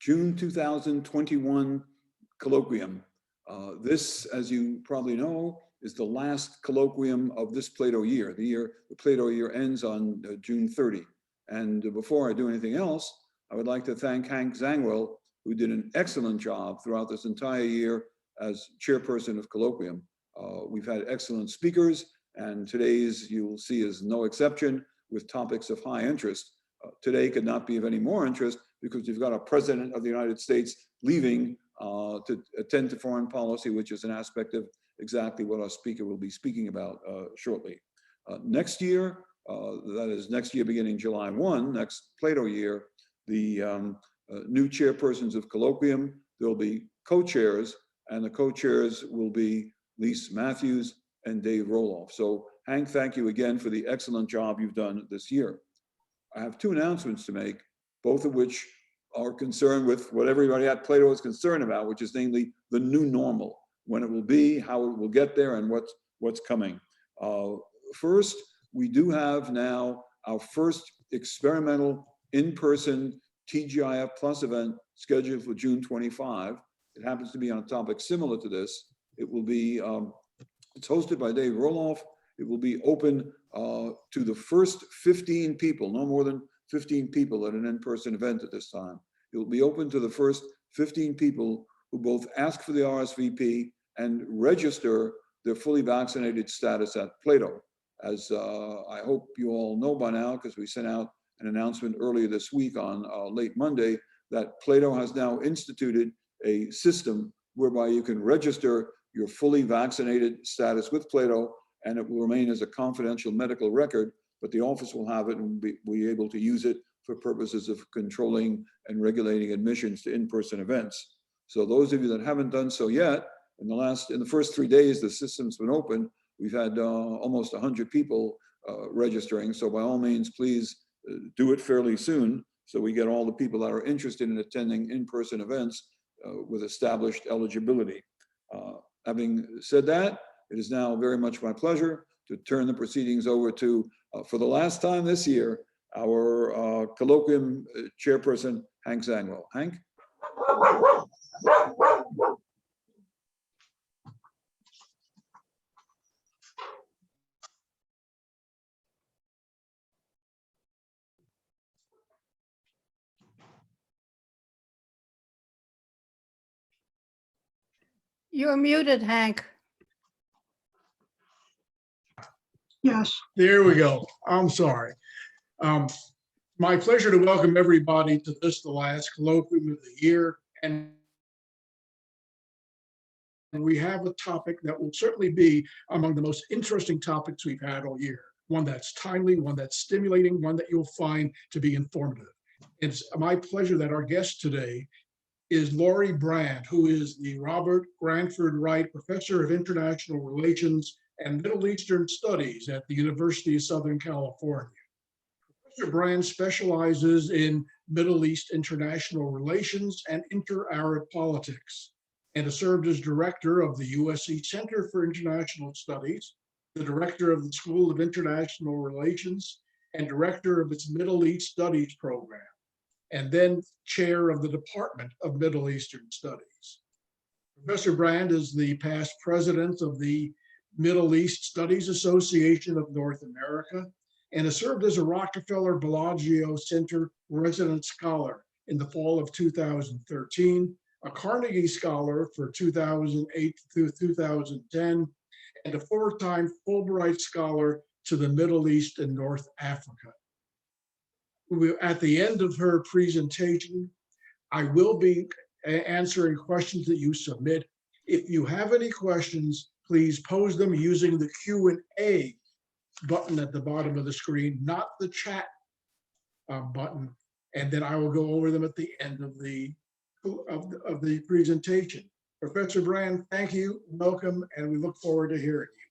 June 2021 colloquium. This, as you probably know, is the last colloquium of this Plato year. The Plato year ends on June 30. And before I do anything else, I would like to thank Hank Zangwill, who did an excellent job throughout this entire year as chairperson of colloquium. We've had excellent speakers, and today's, you will see, is no exception, with topics of high interest. Today could not be of any more interest because you've got a president of the United States leaving to attend to foreign policy, which is an aspect of exactly what our speaker will be speaking about shortly. Next year, that is next year beginning July 1, next Plato year, the new chairpersons of colloquium, there will be co-chairs, and the co-chairs will be Lise Matthews and Dave Roloff. So Hank, thank you again for the excellent job you've done this year. I have two announcements to make, both of which are concerned with what everybody at Plato is concerned about, which is namely the new normal, when it will be, how it will get there, and what's coming. First, we do have now our first experimental in-person TGIF Plus event scheduled for June 25. It happens to be on a topic similar to this. It will be, it's hosted by Dave Roloff. It will be open to the first 15 people, no more than 15 people at an in-person event at this time. It will be open to the first 15 people who both ask for the RSVP and register their fully vaccinated status at Plato. As I hope you all know by now, because we sent out an announcement earlier this week on late Monday, that Plato has now instituted a system whereby you can register your fully vaccinated status with Plato, and it will remain as a confidential medical record, but the office will have it and be able to use it for purposes of controlling and regulating admissions to in-person events. So those of you that haven't done so yet, in the first 3 days the system's been open, we've had almost 100 people registering. So by all means, please do it fairly soon so we get all the people that are interested in attending in-person events with established eligibility. Having said that, it is now very much my pleasure to turn the proceedings over to, for the last time this year, our colloquium chairperson, Hank Zangwill. Hank? You're muted, Hank. Yes, there we go. I'm sorry. My pleasure to welcome everybody to this, the last colloquium of the year. And we have a topic that will certainly be among the most interesting topics we've had all year. One that's timely, one that's stimulating, one that you'll find to be informative. It's my pleasure that our guest today is Laurie Brand, who is the Robert Granford Wright Professor of International Relations and Middle Eastern Studies at the University of Southern California. Professor Brand specializes in Middle East international relations and inter-Arab politics, and has served as director of the USC Center for International Studies, the director of the School of International Relations, and director of its Middle East Studies program, and then chair of the Department of Middle Eastern Studies. Professor Brand is the past president of the Middle East Studies Association of North America, and has served as a Rockefeller Bellagio Center resident scholar in the fall of 2013, a Carnegie Scholar for 2008 through 2010, and a four-time Fulbright Scholar to the Middle East and North Africa. At the end of her presentation, I will be answering questions that you submit. If you have any questions, please pose them using the Q&A button at the bottom of the screen, not the chat button, and then I will go over them at the end of the presentation. Professor Brand, thank you, welcome, and we look forward to hearing you.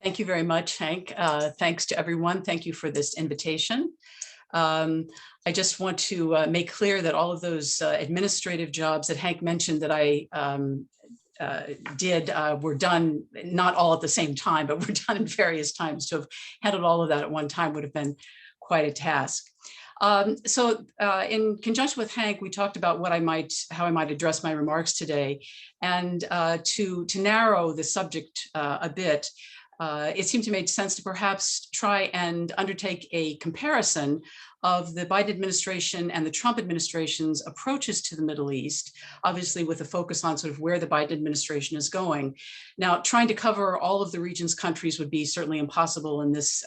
Thank you very much, Hank. Thanks to everyone. Thank you for this invitation. I just want to make clear that all of those administrative jobs that Hank mentioned that I did were done, not all at the same time, but were done at various times. To have handled all of that at one time would have been quite a task. In conjunction with Hank, we talked about how I might address my remarks today. And to narrow the subject a bit, it seemed to make sense to perhaps try and undertake a comparison of the Biden administration and the Trump administration's approaches to the Middle East, obviously with a focus on sort of where the Biden administration is going. Now, trying to cover all of the region's countries would be certainly impossible in this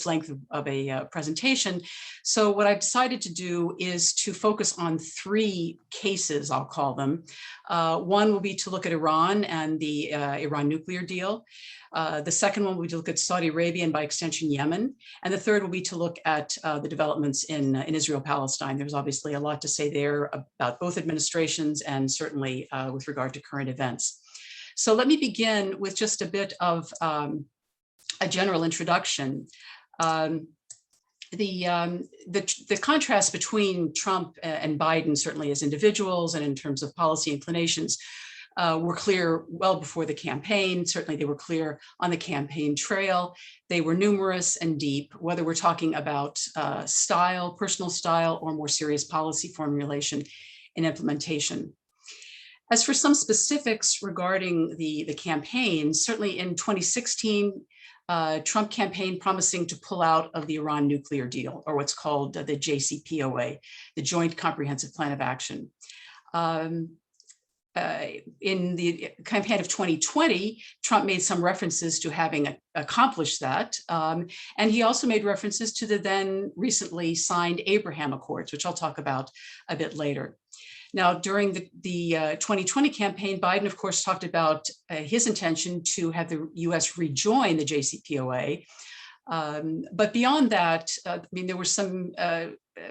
length of a presentation. So what I've decided to do is to focus on three cases, I'll call them. One will be to look at Iran and the Iran nuclear deal. The second one will be to look at Saudi Arabia and by extension Yemen. And the third will be to look at the developments in Israel-Palestine. There's obviously a lot to say there about both administrations and certainly with regard to current events. So let me begin with just a bit of a general introduction. The contrast between Trump and Biden, certainly as individuals and in terms of policy inclinations, were clear well before the campaign. Certainly they were clear on the campaign trail. They were numerous and deep, whether we're talking about style, personal style, or more serious policy formulation and implementation. As for some specifics regarding the campaign, certainly in 2016, Trump campaign promising to pull out of the Iran nuclear deal, or what's called the JCPOA, the Joint Comprehensive Plan of Action. In the campaign of 2020, Trump made some references to having accomplished that. And he also made references to the then recently signed Abraham Accords, which I'll talk about a bit later. Now, during the 2020 campaign, Biden, of course, talked about his intention to have the US rejoin the JCPOA. But beyond that, I mean, there were some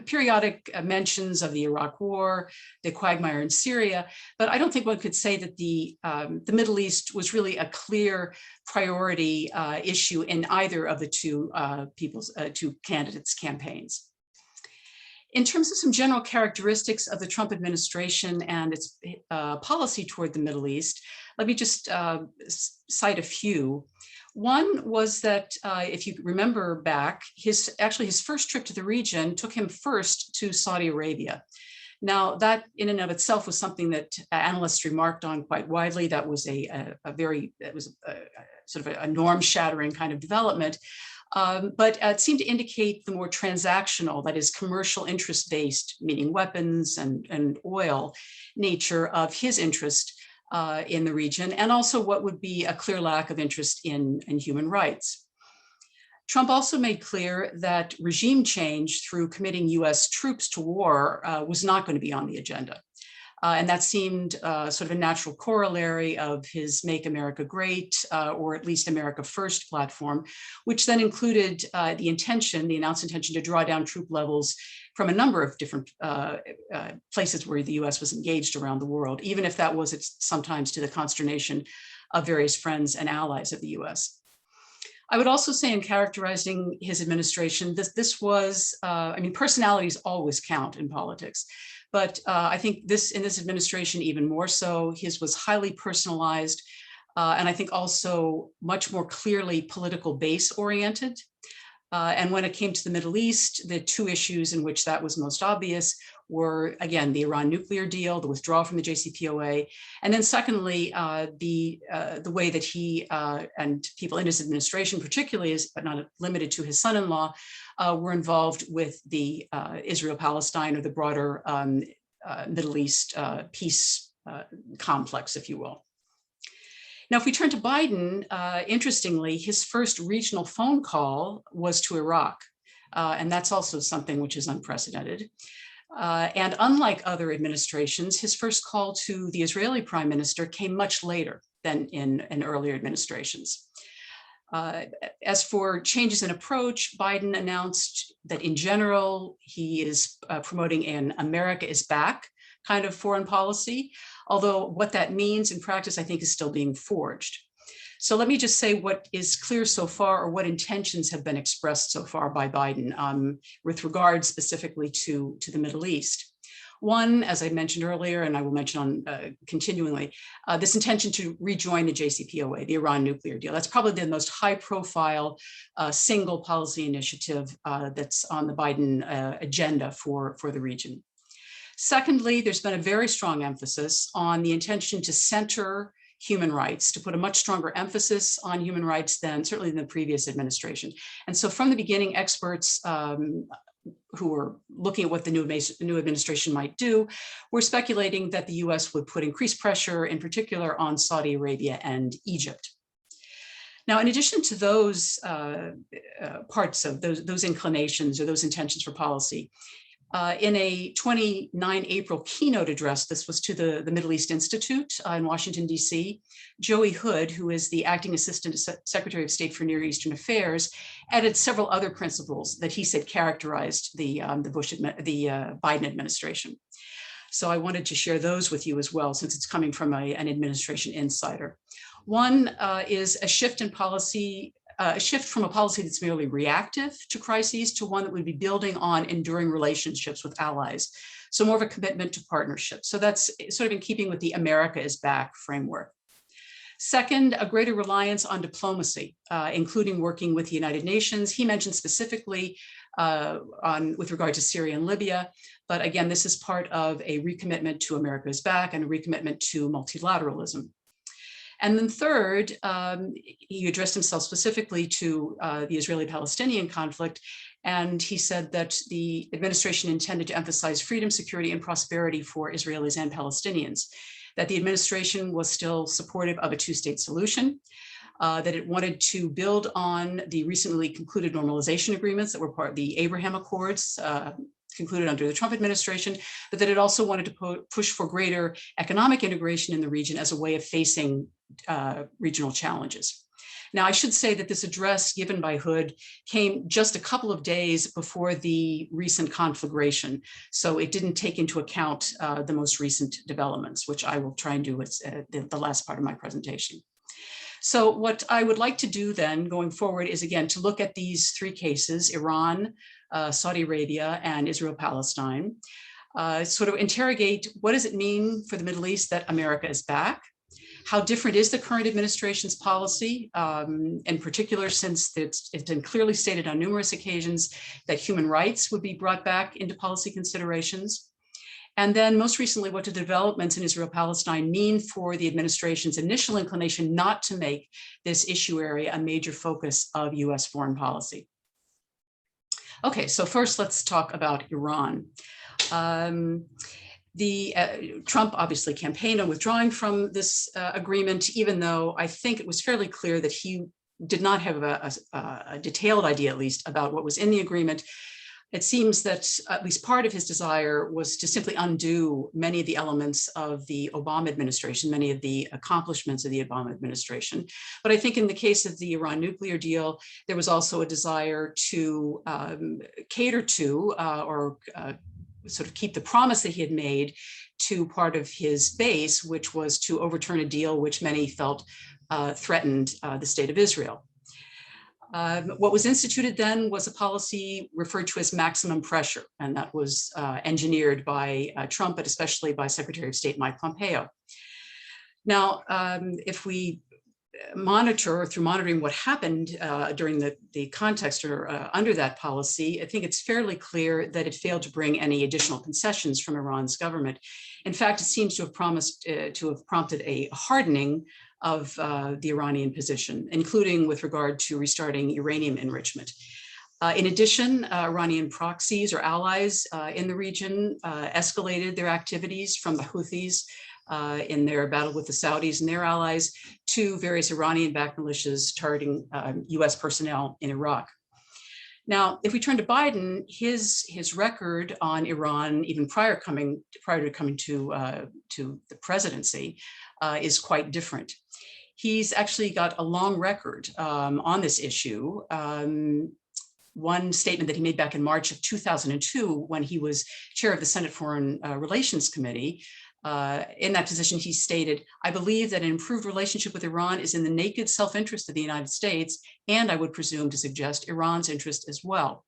periodic mentions of the Iraq War, the quagmire in Syria, but I don't think one could say that the Middle East was really a clear priority issue in either of the two candidates' campaigns. In terms of some general characteristics of the Trump administration and its policy toward the Middle East, let me just cite a few. One was that, if you remember back, his first trip to the region took him first to Saudi Arabia. Now, that in and of itself was something that analysts remarked on quite widely. That was sort of a norm-shattering kind of development. But it seemed to indicate the more transactional, that is commercial interest-based, meaning weapons and oil nature of his interest in the region, and also what would be a clear lack of interest in human rights. Trump also made clear that regime change through committing US troops to war was not going to be on the agenda. And that seemed sort of a natural corollary of his Make America Great, or at least America First platform, which then included the announced intention to draw down troop levels from a number of different places where the US was engaged around the world, even if that was sometimes to the consternation of various friends and allies of the US. I would also say in characterizing his administration, this was, I mean, personalities always count in politics. But I think in this administration, even more so, his was highly personalized, and I think also much more clearly political base oriented. And when it came to the Middle East, the two issues in which that was most obvious were, again, the Iran nuclear deal, the withdrawal from the JCPOA, and then secondly, the way that he and people in his administration, particularly, but not limited to his son-in-law, were involved with the Israel-Palestine, or the broader Middle East peace complex, if you will. Now, if we turn to Biden, interestingly, his first regional phone call was to Iraq, and that's also something which is unprecedented. And unlike other administrations, his first call to the Israeli prime minister came much later than in earlier administrations. As for changes in approach, Biden announced that in general, he is promoting an America is back kind of foreign policy, although what that means in practice, I think, is still being forged. So let me just say what is clear so far, or what intentions have been expressed so far by Biden with regard specifically to the Middle East. One, as I mentioned earlier, and I will mention on continually, this intention to rejoin the JCPOA, the Iran nuclear deal. That's probably the most high-profile single policy initiative that's on the Biden agenda for the region. Secondly, there's been a very strong emphasis on the intention to center human rights, to put a much stronger emphasis on human rights than certainly in the previous administration. And so from the beginning, experts who were looking at what the new administration might do were speculating that the US would put increased pressure, in particular on Saudi Arabia and Egypt. Now, in addition to those parts of those inclinations or those intentions for policy, in a 29 April keynote address, this was to the Middle East Institute in Washington, D.C., Joey Hood, who is the acting assistant secretary of state for Near Eastern Affairs, added several other principles that he said characterized the Biden administration. So I wanted to share those with you as well, since it's coming from an administration insider. One is a shift in policy, a shift from a policy that's merely reactive to crises to one that would be building on enduring relationships with allies. So more of a commitment to partnership. So that's sort of in keeping with the America is Back framework. Second, a greater reliance on diplomacy, including working with the United Nations. He mentioned specifically with regard to Syria and Libya, but again, this is part of a recommitment to America is Back and a recommitment to multilateralism. And then third, he addressed himself specifically to the Israeli-Palestinian conflict, and he said that the administration intended to emphasize freedom, security, and prosperity for Israelis and Palestinians, that the administration was still supportive of a two-state solution, that it wanted to build on the recently concluded normalization agreements that were part of the Abraham Accords, concluded under the Trump administration, but that it also wanted to push for greater economic integration in the region as a way of facing regional challenges. Now, I should say that this address given by Hood came just a couple of days before the recent conflagration, so it didn't take into account the most recent developments, which I will try and do with the last part of my presentation. So what I would like to do then going forward is, again, to look at these three cases, Iran, Saudi Arabia, and Israel-Palestine, sort of interrogate what does it mean for the Middle East that America is back? How different is the current administration's policy, in particular, since it's been clearly stated on numerous occasions that human rights would be brought back into policy considerations? And then most recently, what do developments in Israel-Palestine mean for the administration's initial inclination not to make this issue area a major focus of US foreign policy? Okay, so first let's talk about Iran. Trump obviously campaigned on withdrawing from this agreement, even though I think it was fairly clear that he did not have a detailed idea, at least, about what was in the agreement. It seems that at least part of his desire was to simply undo many of the elements of the Obama administration, many of the accomplishments of the Obama administration. But I think in the case of the Iran nuclear deal, there was also a desire to cater to or sort of keep the promise that he had made to part of his base, which was to overturn a deal which many felt threatened the state of Israel. What was instituted then was a policy referred to as maximum pressure, and that was engineered by Trump, but especially by Secretary of State Mike Pompeo. Now, if we monitor, through monitoring what happened during the context or under that policy, I think it's fairly clear that it failed to bring any additional concessions from Iran's government. In fact, it seems to have prompted a hardening of the Iranian position, including with regard to restarting uranium enrichment. In addition, Iranian proxies or allies in the region escalated their activities from the Houthis in their battle with the Saudis and their allies to various Iranian-backed militias targeting US personnel in Iraq. Now, if we turn to Biden, his record on Iran, even prior to coming to the presidency, is quite different. He's actually got a long record on this issue. One statement that he made back in March of 2002, when he was chair of the Senate Foreign Relations Committee, in that position, he stated, "I believe that an improved relationship with Iran is in the naked self-interest of the United States, and I would presume to suggest Iran's interest as well."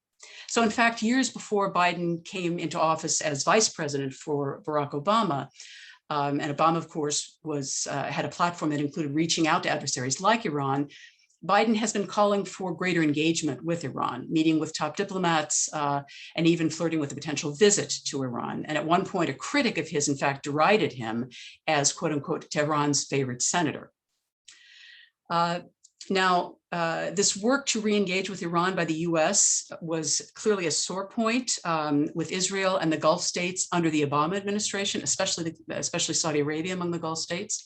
So in fact, years before Biden came into office as vice president for Barack Obama, and Obama, of course, had a platform that included reaching out to adversaries like Iran, Biden has been calling for greater engagement with Iran, meeting with top diplomats, and even flirting with a potential visit to Iran. And at one point, a critic of his, in fact, derided him as, quote unquote, Tehran's favorite senator. Now, this work to re-engage with Iran by the US was clearly a sore point with Israel and the Gulf states under the Obama administration, especially Saudi Arabia among the Gulf states.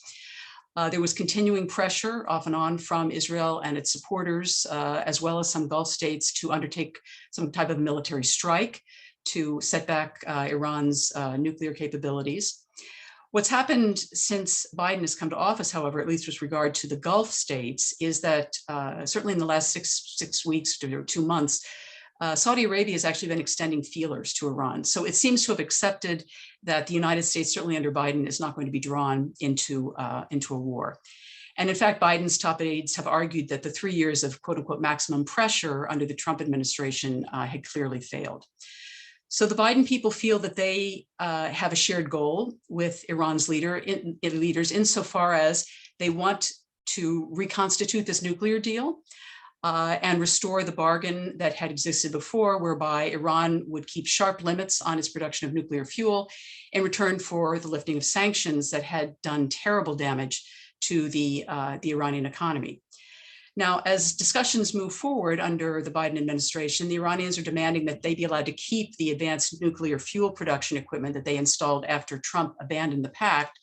There was continuing pressure off and on from Israel and its supporters, as well as some Gulf states, to undertake some type of military strike to set back Iran's nuclear capabilities. What's happened since Biden has come to office, however, at least with regard to the Gulf states, is that certainly in the last six weeks to 2 months, Saudi Arabia has actually been extending feelers to Iran. So it seems to have accepted that the United States, certainly under Biden, is not going to be drawn into a war. And in fact, Biden's top aides have argued that the 3 years of quote unquote maximum pressure under the Trump administration had clearly failed. So the Biden people feel that they have a shared goal with Iran's leaders insofar as they want to reconstitute this nuclear deal and restore the bargain that had existed before, whereby Iran would keep sharp limits on its production of nuclear fuel in return for the lifting of sanctions that had done terrible damage to the Iranian economy. Now, as discussions move forward under the Biden administration, the Iranians are demanding that they be allowed to keep the advanced nuclear fuel production equipment that they installed after Trump abandoned the pact.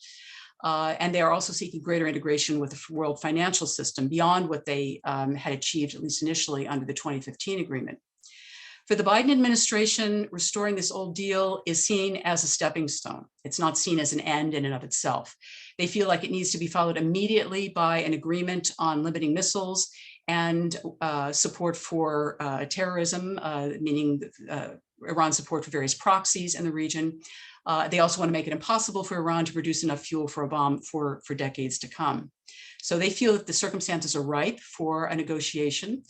And they are also seeking greater integration with the world financial system beyond what they had achieved, at least initially, under the 2015 agreement. For the Biden administration, restoring this old deal is seen as a stepping stone. It's not seen as an end in and of itself. They feel like it needs to be followed immediately by an agreement on limiting missiles and support for terrorism, meaning Iran's support for various proxies in the region. They also want to make it impossible for Iran to produce enough fuel for a bomb for decades to come. So they feel that the circumstances are ripe for a negotiation.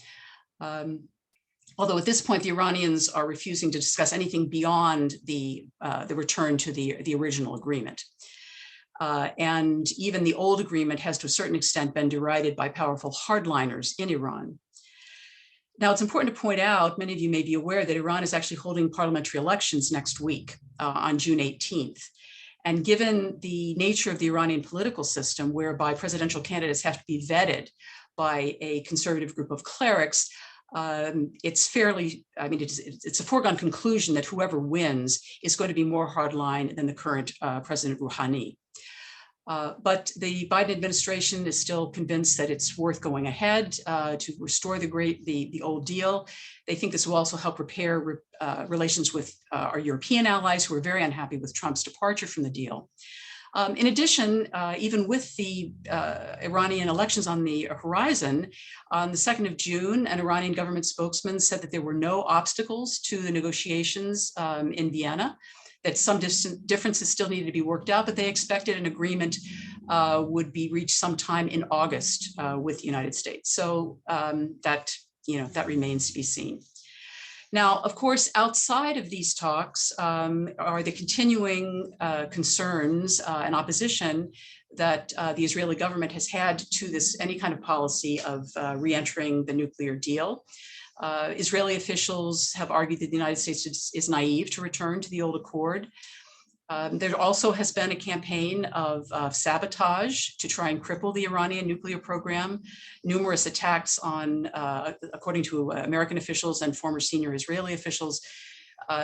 Although at this point, the Iranians are refusing to discuss anything beyond the return to the original agreement. And even the old agreement has to a certain extent been derided by powerful hardliners in Iran. Now, it's important to point out, many of you may be aware that Iran is actually holding parliamentary elections next week on June 18th. And given the nature of the Iranian political system, whereby presidential candidates have to be vetted by a conservative group of clerics, it's a foregone conclusion that whoever wins is going to be more hardline than the current President Rouhani. But the Biden administration is still convinced that it's worth going ahead to restore the old deal. They think this will also help repair relations with our European allies who are very unhappy with Trump's departure from the deal. In addition, even with the Iranian elections on the horizon, on the 2nd of June, an Iranian government spokesman said that there were no obstacles to the negotiations in Vienna, that some differences still needed to be worked out, but they expected an agreement would be reached sometime in August with the United States. So that remains to be seen. Now, of course, outside of these talks are the continuing concerns and opposition that the Israeli government has had to any kind of policy of re-entering the nuclear deal. Israeli officials have argued that the United States is naive to return to the old accord. There also has been a campaign of sabotage to try and cripple the Iranian nuclear program. Numerous attacks on, according to American officials and former senior Israeli officials,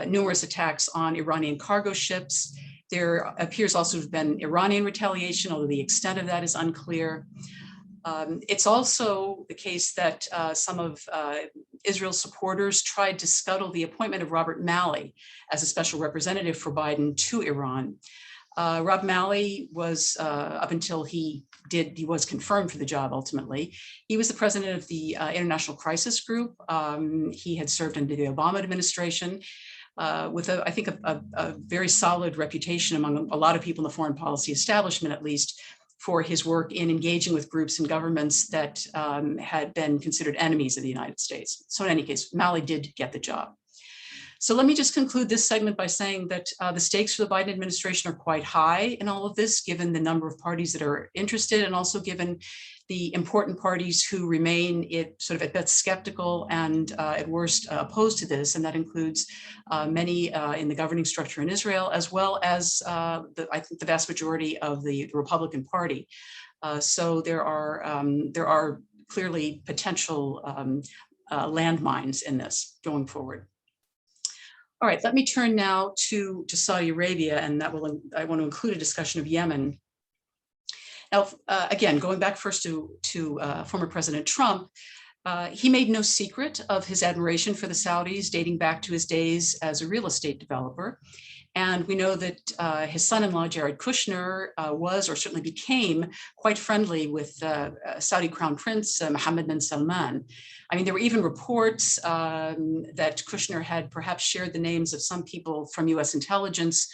numerous attacks on Iranian cargo ships. There appears also to have been Iranian retaliation, although the extent of that is unclear. It's also the case that some of Israel's supporters tried to scuttle the appointment of Robert Malley as a special representative for Biden to Iran. Rob Malley was, up until he was confirmed for the job ultimately, he was the president of the International Crisis Group. He had served under the Obama administration with, I think, a very solid reputation among a lot of people in the foreign policy establishment, at least, for his work in engaging with groups and governments that had been considered enemies of the United States. So in any case, Malley did get the job. So let me just conclude this segment by saying that the stakes for the Biden administration are quite high in all of this, given the number of parties that are interested, and also given the important parties who remain sort of at best skeptical and at worst opposed to this. And that includes many in the governing structure in Israel, as well as I think the vast majority of the Republican Party. So there are clearly potential landmines in this going forward. All right, let me turn now to Saudi Arabia, and I want to include a discussion of Yemen. Now, again, going back first to former President Trump, he made no secret of his admiration for the Saudis, dating back to his days as a real estate developer. And we know that his son-in-law, Jared Kushner, was, or certainly became, quite friendly with Saudi Crown Prince Mohammed bin Salman. I mean, there were even reports that Kushner had perhaps shared the names of some people from US intelligence,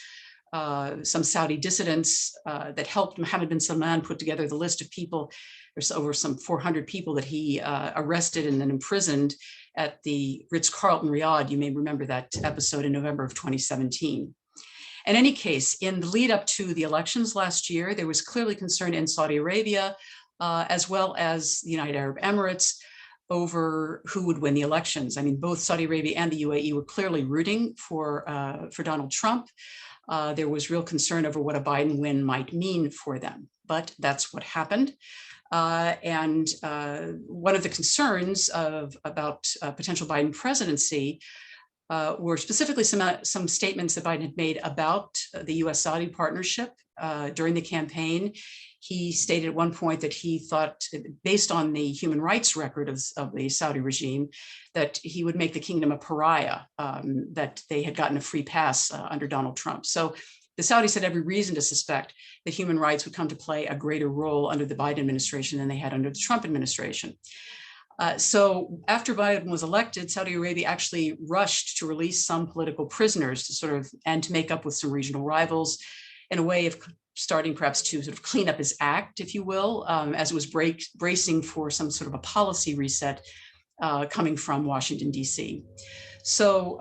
some Saudi dissidents that helped Mohammed bin Salman put together the list of people. There's over some 400 people that he arrested and then imprisoned at the Ritz-Carlton Riyadh. You may remember that episode in November of 2017. In any case, in the lead up to the elections last year, there was clearly concern in Saudi Arabia, as well as the United Arab Emirates, over who would win the elections. I mean, both Saudi Arabia and the UAE were clearly rooting for Donald Trump. There was real concern over what a Biden win might mean for them, but that's what happened. And one of the concerns about potential Biden presidency were specifically some statements that Biden had made about the US-Saudi partnership during the campaign. He stated at one point that he thought, based on the human rights record of the Saudi regime, that he would make the kingdom a pariah, that they had gotten a free pass under Donald Trump. So the Saudis had every reason to suspect that human rights would come to play a greater role under the Biden administration than they had under the Trump administration. So after Biden was elected, Saudi Arabia actually rushed to release some political prisoners to make up with some regional rivals in a way of starting perhaps to sort of clean up his act, if you will, as it was bracing for some sort of a policy reset coming from Washington, D.C. So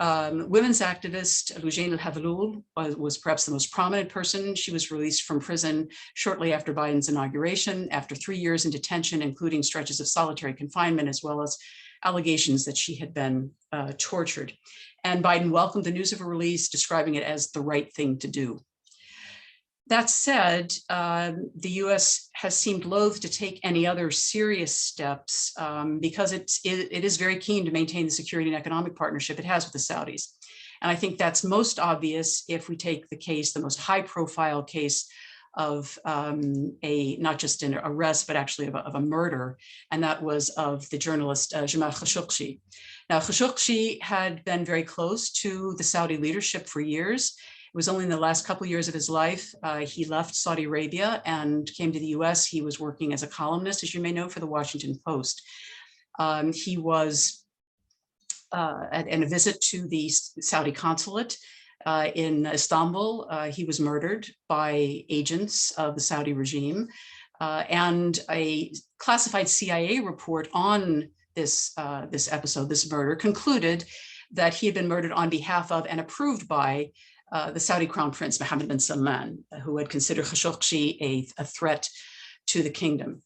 women's activist Loujain al-Havalul was perhaps the most prominent person. She was released from prison shortly after Biden's inauguration, after 3 years in detention, including stretches of solitary confinement, as well as allegations that she had been tortured. And Biden welcomed the news of her release, describing it as the right thing to do. That said, the U.S. has seemed loath to take any other serious steps because it is very keen to maintain the security and economic partnership it has with the Saudis. And I think that's most obvious if we take the most high-profile case of not just an arrest, but actually of a murder, and that was of the journalist Jamal Khashoggi. Now, Khashoggi had been very close to the Saudi leadership for years. It was only in the last couple of years of his life he left Saudi Arabia and came to the US. He was working as a columnist, as you may know, for the Washington Post. He was at a visit to the Saudi consulate in Istanbul. He was murdered by agents of the Saudi regime. And a classified CIA report on this episode, this murder, concluded that he had been murdered on behalf of and approved by the Saudi Crown Prince Mohammed bin Salman, who had considered Khashoggi a threat to the kingdom.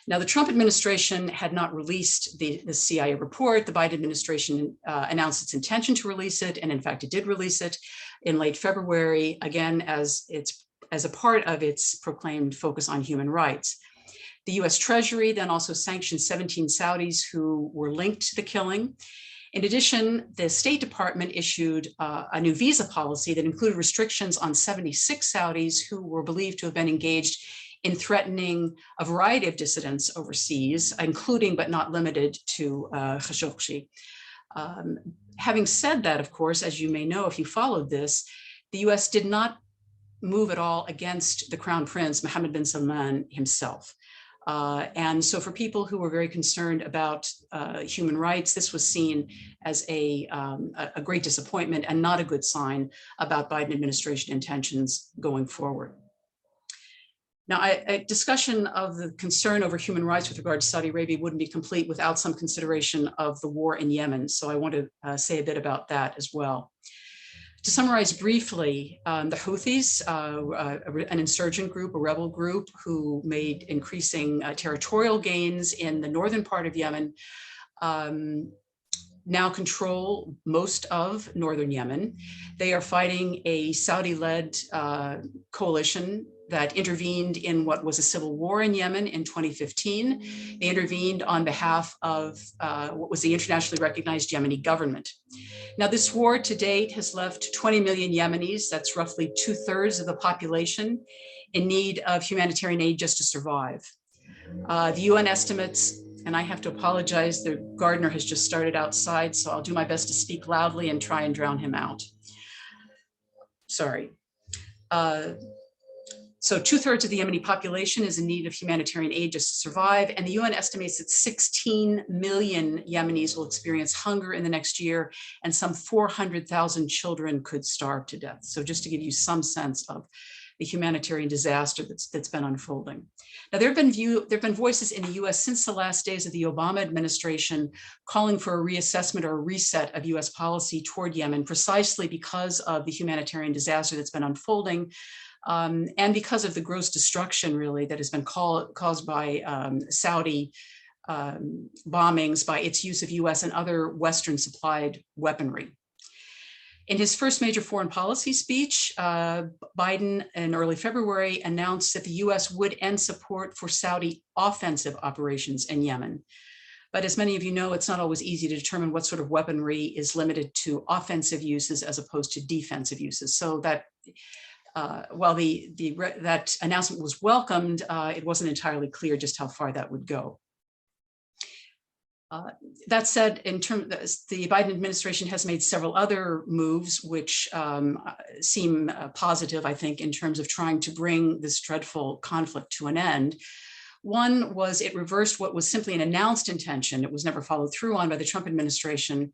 Now, the Trump administration had not released the CIA report. The Biden administration announced its intention to release it, and in fact, it did release it in late February, again, as a part of its proclaimed focus on human rights. The US Treasury then also sanctioned 17 Saudis who were linked to the killing. In addition, the State Department issued a new visa policy that included restrictions on 76 Saudis who were believed to have been engaged in threatening a variety of dissidents overseas, including but not limited to Khashoggi. Having said that, of course, as you may know if you followed this, the US did not move at all against the Crown Prince, Mohammed bin Salman himself. And so for people who were very concerned about human rights, this was seen as a great disappointment and not a good sign about Biden administration intentions going forward. Now, a discussion of the concern over human rights with regard to Saudi Arabia wouldn't be complete without some consideration of the war in Yemen. So I want to say a bit about that as well. To summarize briefly, the Houthis, an insurgent group, a rebel group who made increasing territorial gains in the northern part of Yemen, now control most of northern Yemen. They are fighting a Saudi-led coalition that intervened in what was a civil war in Yemen in 2015. They intervened on behalf of what was the internationally recognized Yemeni government. Now, this war to date has left 20 million Yemenis, that's roughly 2/3 of the population, in need of humanitarian aid just to survive. The UN estimates, and I have to apologize, the gardener has just started outside, so I'll do my best to speak loudly and try and drown him out. Sorry. So 2/3 of the Yemeni population is in need of humanitarian aid just to survive. And the UN estimates that 16 million Yemenis will experience hunger in the next year, and some 400,000 children could starve to death. So just to give you some sense of the humanitarian disaster that's been unfolding. Now, there have been voices in the US since the last days of the Obama administration calling for a reassessment or a reset of US policy toward Yemen, precisely because of the humanitarian disaster that's been unfolding. And because of the gross destruction, really, that has been caused by Saudi bombings, by its use of US and other Western supplied weaponry. In his first major foreign policy speech, Biden in early February announced that the US would end support for Saudi offensive operations in Yemen. But as many of you know, it's not always easy to determine what sort of weaponry is limited to offensive uses as opposed to defensive uses. So that while that announcement was welcomed, it wasn't entirely clear just how far that would go. That said, the Biden administration has made several other moves which seem positive, I think, in terms of trying to bring this dreadful conflict to an end. One was it reversed what was simply an announced intention, it was never followed through on by the Trump administration,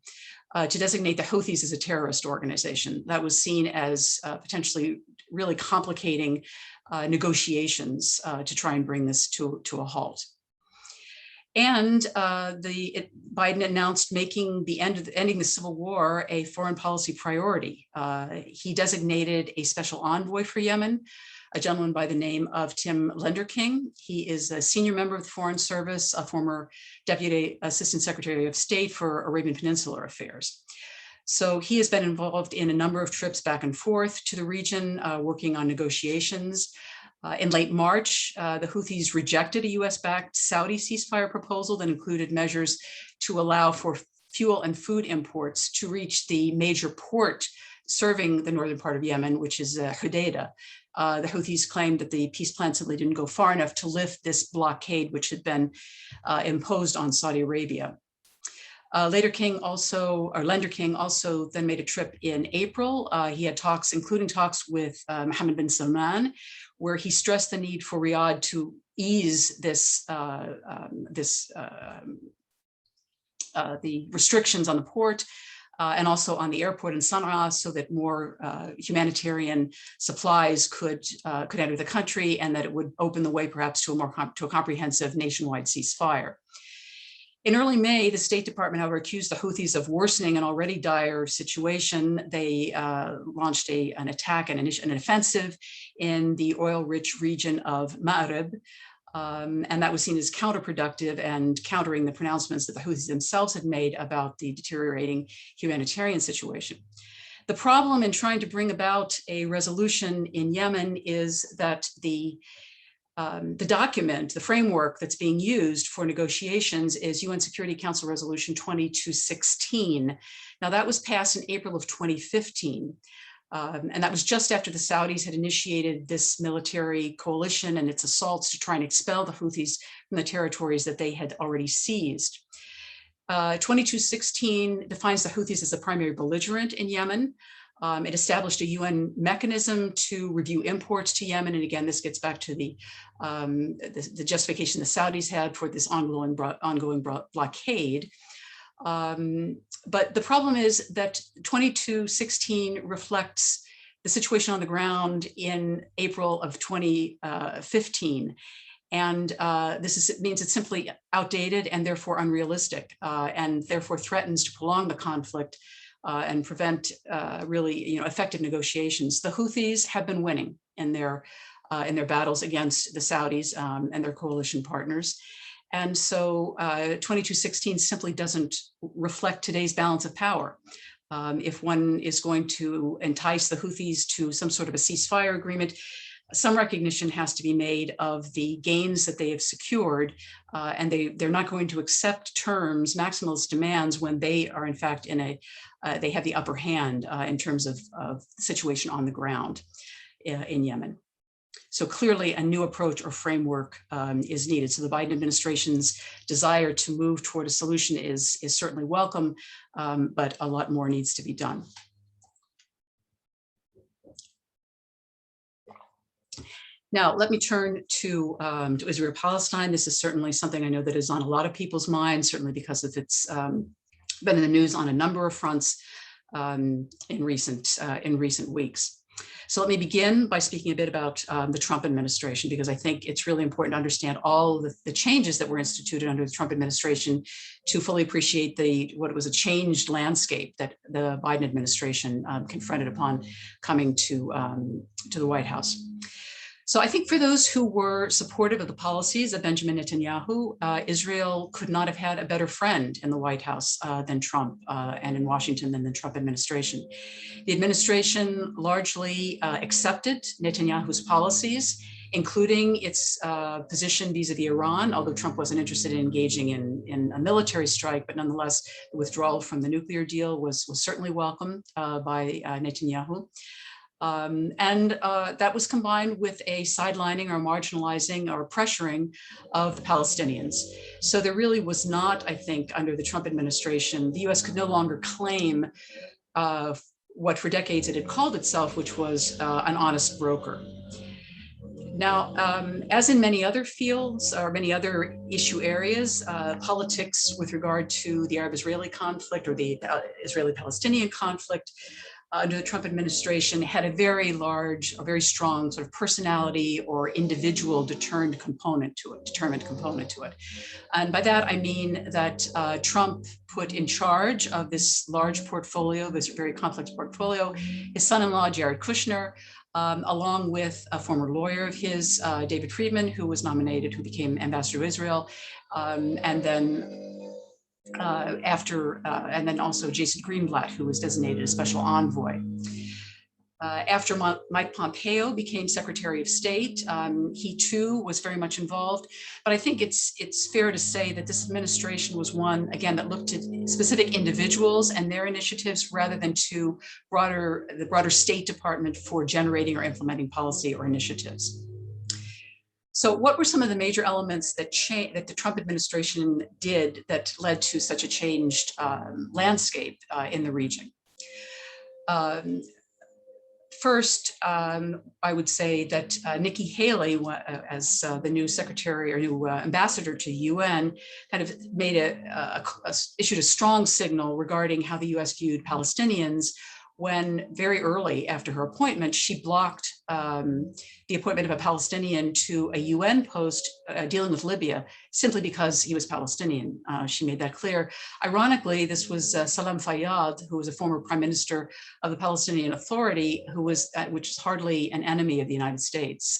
to designate the Houthis as a terrorist organization. That was seen as potentially really complicating negotiations to try and bring this to a halt. And Biden announced making ending the civil war a foreign policy priority. He designated a special envoy for Yemen, a gentleman by the name of Tim Lenderking. He is a senior member of the Foreign Service, a former Deputy Assistant Secretary of State for Arabian Peninsula Affairs. So he has been involved in a number of trips back and forth to the region, working on negotiations. In late March, the Houthis rejected a US-backed Saudi ceasefire proposal that included measures to allow for fuel and food imports to reach the major port serving the northern part of Yemen, which is Hodeidah. The Houthis claimed that the peace plan simply didn't go far enough to lift this blockade, which had been imposed on Saudi Arabia. Lenderking also then made a trip in April. He had talks, including talks with Mohammed bin Salman, where he stressed the need for Riyadh to ease the restrictions on the port and also on the airport in Sana'a, so that more humanitarian supplies could enter the country, and that it would open the way perhaps to a comprehensive nationwide ceasefire. In early May, the State Department, however, accused the Houthis of worsening an already dire situation. They launched an attack and an offensive in the oil-rich region of Ma'rib, and that was seen as counterproductive and countering the pronouncements that the Houthis themselves had made about the deteriorating humanitarian situation. The problem in trying to bring about a resolution in Yemen is that the document, the framework that's being used for negotiations is UN Security Council Resolution 2216. Now, that was passed in April of 2015. And that was just after the Saudis had initiated this military coalition and its assaults to try and expel the Houthis from the territories that they had already seized. 2216 defines the Houthis as the primary belligerent in Yemen. It established a UN mechanism to review imports to Yemen. And again, this gets back to the justification the Saudis had for this ongoing blockade. But the problem is that 2216 reflects the situation on the ground in April of 2015. And means it's simply outdated and therefore unrealistic, and therefore threatens to prolong the conflict and prevent really effective negotiations. The Houthis have been winning in their battles against the Saudis and their coalition partners. And so 2216 simply doesn't reflect today's balance of power. If one is going to entice the Houthis to some sort of a ceasefire agreement, some recognition has to be made of the gains that they have secured, and they're not going to accept terms, maximalist demands, when they are in fact they have the upper hand in terms of the situation on the ground in Yemen. So clearly a new approach or framework is needed. So the Biden administration's desire to move toward a solution is certainly welcome, but a lot more needs to be done. Now, let me turn to Israel-Palestine. This is certainly something I know that is on a lot of people's minds, certainly because of it's been in the news on a number of fronts in recent weeks. So let me begin by speaking a bit about the Trump administration, because I think it's really important to understand all the changes that were instituted under the Trump administration to fully appreciate what was a changed landscape that the Biden administration confronted upon coming to the White House. So I think for those who were supportive of the policies of Benjamin Netanyahu, Israel could not have had a better friend in the White House than Trump, and in Washington than the Trump administration. The administration largely accepted Netanyahu's policies, including its position vis-a-vis Iran, although Trump wasn't interested in engaging in a military strike, but nonetheless, the withdrawal from the nuclear deal was certainly welcomed by Netanyahu. That was combined with a sidelining or marginalizing or pressuring of the Palestinians. So there really was not, I think, under the Trump administration, the US could no longer claim what for decades it had called itself, which was an honest broker. Now, as in many other fields or many other issue areas, politics with regard to the Arab-Israeli conflict or the Israeli-Palestinian conflict under the Trump administration had a very strong sort of personality or individual determined component to it. And by that, I mean that Trump put in charge of this large portfolio, this very complex portfolio, his son-in-law, Jared Kushner, along with a former lawyer of his, David Friedman, who became ambassador to Israel, and then also Jason Greenblatt, who was designated a special envoy. After Mike Pompeo became Secretary of State, he too was very much involved. But I think it's fair to say that this administration was one, again, that looked at specific individuals and their initiatives rather than to the broader State Department for generating or implementing policy or initiatives. So what were some of the major elements that the Trump administration did that led to such a changed landscape in the region? First, I would say that Nikki Haley, as the new secretary or new ambassador to the UN, kind of made issued a strong signal regarding how the US viewed Palestinians when very early after her appointment, she blocked the appointment of a Palestinian to a UN post dealing with Libya simply because he was Palestinian. She made that clear. Ironically, this was Salam Fayyad, who was a former prime minister of the Palestinian Authority, which is hardly an enemy of the United States.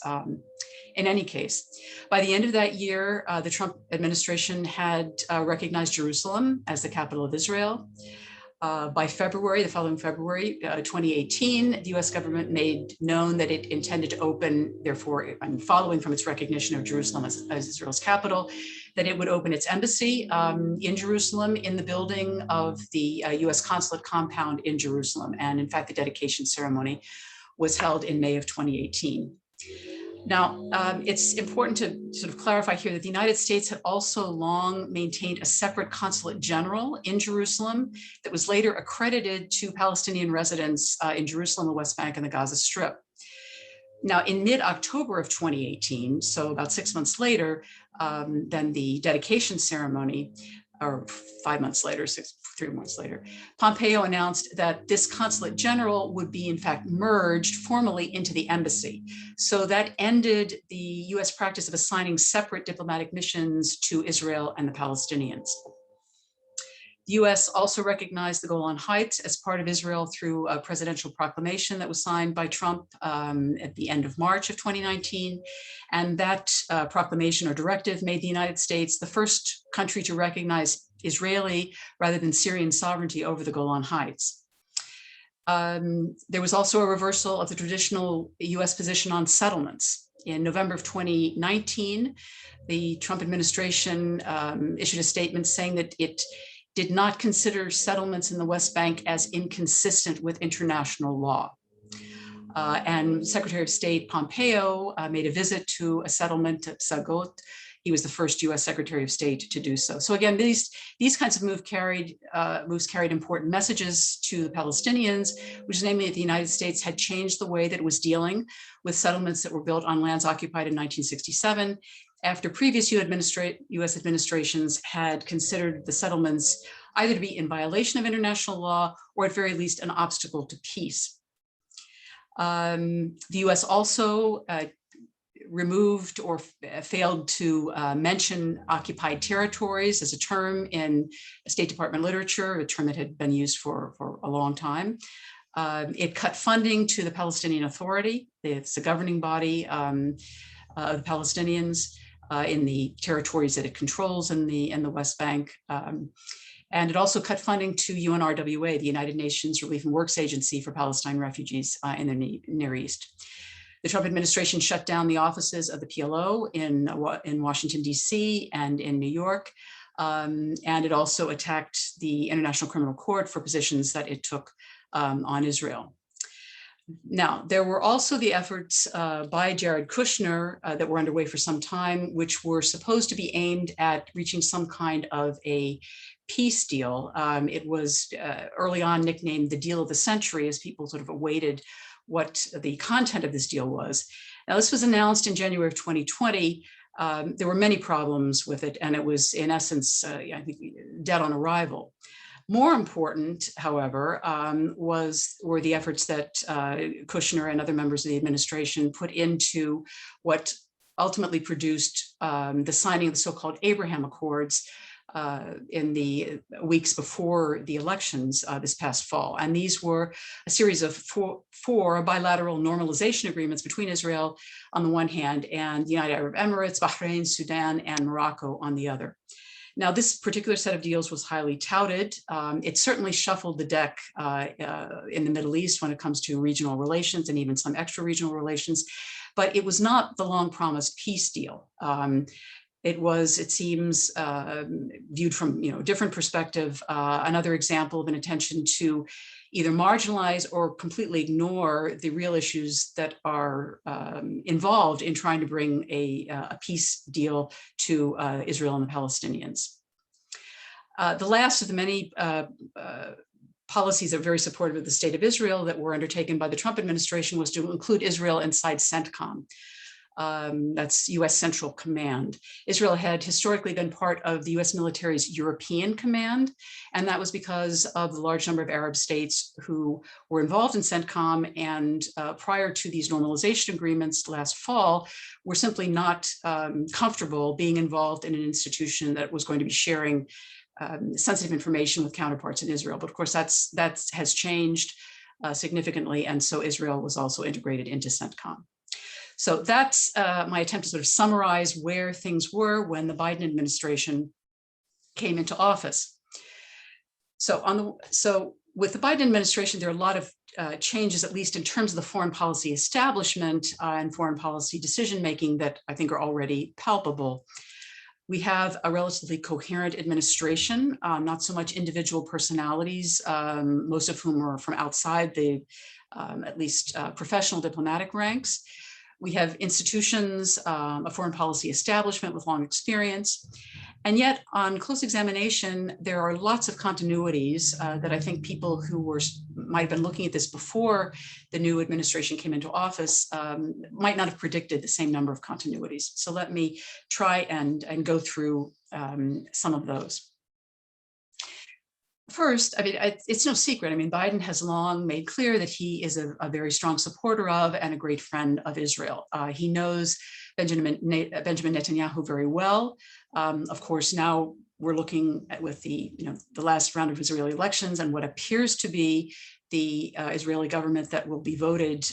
In any case, by the end of that year, the Trump administration had recognized Jerusalem as the capital of Israel. By the following February 2018, the US government made known that it intended to open, therefore, following from its recognition of Jerusalem as Israel's capital, that it would open its embassy in Jerusalem in the building of the US consulate compound in Jerusalem. And in fact, the dedication ceremony was held in May of 2018. Now, it's important to sort of clarify here that the United States had also long maintained a separate consulate general in Jerusalem that was later accredited to Palestinian residents in Jerusalem, the West Bank, and the Gaza Strip. Now, in mid-October of 2018, so about 6 months later than the dedication ceremony, or 5 months later, 3 months later, Pompeo announced that this consulate general would be in fact merged formally into the embassy. So that ended the US practice of assigning separate diplomatic missions to Israel and the Palestinians. The US also recognized the Golan Heights as part of Israel through a presidential proclamation that was signed by Trump at the end of March of 2019. And that proclamation or directive made the United States the first country to recognize Israeli rather than Syrian sovereignty over the Golan Heights. There was also a reversal of the traditional US position on settlements. In November of 2019, the Trump administration issued a statement saying that it did not consider settlements in the West Bank as inconsistent with international law. And Secretary of State Pompeo made a visit to a settlement at Sagot. He was the first US Secretary of State to do so. So again, these kinds of moves carried important messages to the Palestinians, which is namely that the United States had changed the way that it was dealing with settlements that were built on lands occupied in 1967, after previous US administrations had considered the settlements either to be in violation of international law or at very least an obstacle to peace. The US also removed or failed to mention occupied territories as a term in State Department literature, a term that had been used for a long time. It cut funding to the Palestinian Authority. It's the governing body of the Palestinians in the territories that it controls in the West Bank. And it also cut funding to UNRWA, the United Nations Relief and Works Agency for Palestine refugees in the Near East. The Trump administration shut down the offices of the PLO in Washington, D.C. and in New York. And it also attacked the International Criminal Court for positions that it took on Israel. Now, there were also the efforts by Jared Kushner that were underway for some time, which were supposed to be aimed at reaching some kind of a peace deal. It was early on nicknamed the deal of the century as people sort of awaited what the content of this deal was. Now, this was announced in January of 2020. There were many problems with it, and it was in essence, I think, dead on arrival. More important, however, were the efforts that Kushner and other members of the administration put into what ultimately produced the signing of the so-called Abraham Accords in the weeks before the elections this past fall. And these were a series of four bilateral normalization agreements between Israel on the one hand and the United Arab Emirates, Bahrain, Sudan, and Morocco on the other. Now, this particular set of deals was highly touted. It certainly shuffled the deck in the Middle East when it comes to regional relations and even some extra-regional relations, but it was not the long-promised peace deal. It was, it seems, viewed from a different perspective, another example of an intention to either marginalize or completely ignore the real issues that are involved in trying to bring a peace deal to Israel and the Palestinians. The last of the many policies that are very supportive of the state of Israel that were undertaken by the Trump administration was to include Israel inside CENTCOM. That's US Central Command. Israel had historically been part of the US military's European Command, and that was because of the large number of Arab states who were involved in CENTCOM, and prior to these normalization agreements last fall, were simply not comfortable being involved in an institution that was going to be sharing sensitive information with counterparts in Israel. But of course, that has changed significantly, and so Israel was also integrated into CENTCOM. So that's my attempt to sort of summarize where things were when the Biden administration came into office. So with the Biden administration, there are a lot of changes, at least in terms of the foreign policy establishment and foreign policy decision-making that I think are already palpable. We have a relatively coherent administration, not so much individual personalities, most of whom are from outside the, at least professional diplomatic ranks. We have institutions, a foreign policy establishment with long experience. And yet on close examination, there are lots of continuities that I think people who might have been looking at this before the new administration came into office might not have predicted the same number of continuities. So let me try and go through some of those. First, I mean, it's no secret. I mean, Biden has long made clear that he is a very strong supporter of and a great friend of Israel. He knows Benjamin Netanyahu very well. Of course, now we're looking at with the last round of Israeli elections and what appears to be the Israeli government that will be voted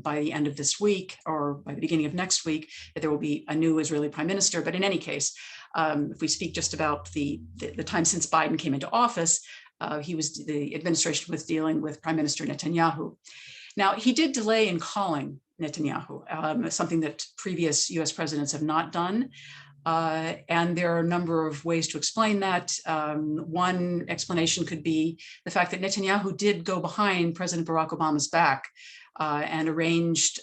by the end of this week or by the beginning of next week, that there will be a new Israeli prime minister. But in any case, if we speak just about the time since Biden came into office, the administration was dealing with Prime Minister Netanyahu. Now, he did delay in calling Netanyahu, something that previous US presidents have not done. And there are a number of ways to explain that. One explanation could be the fact that Netanyahu did go behind President Barack Obama's back and arranged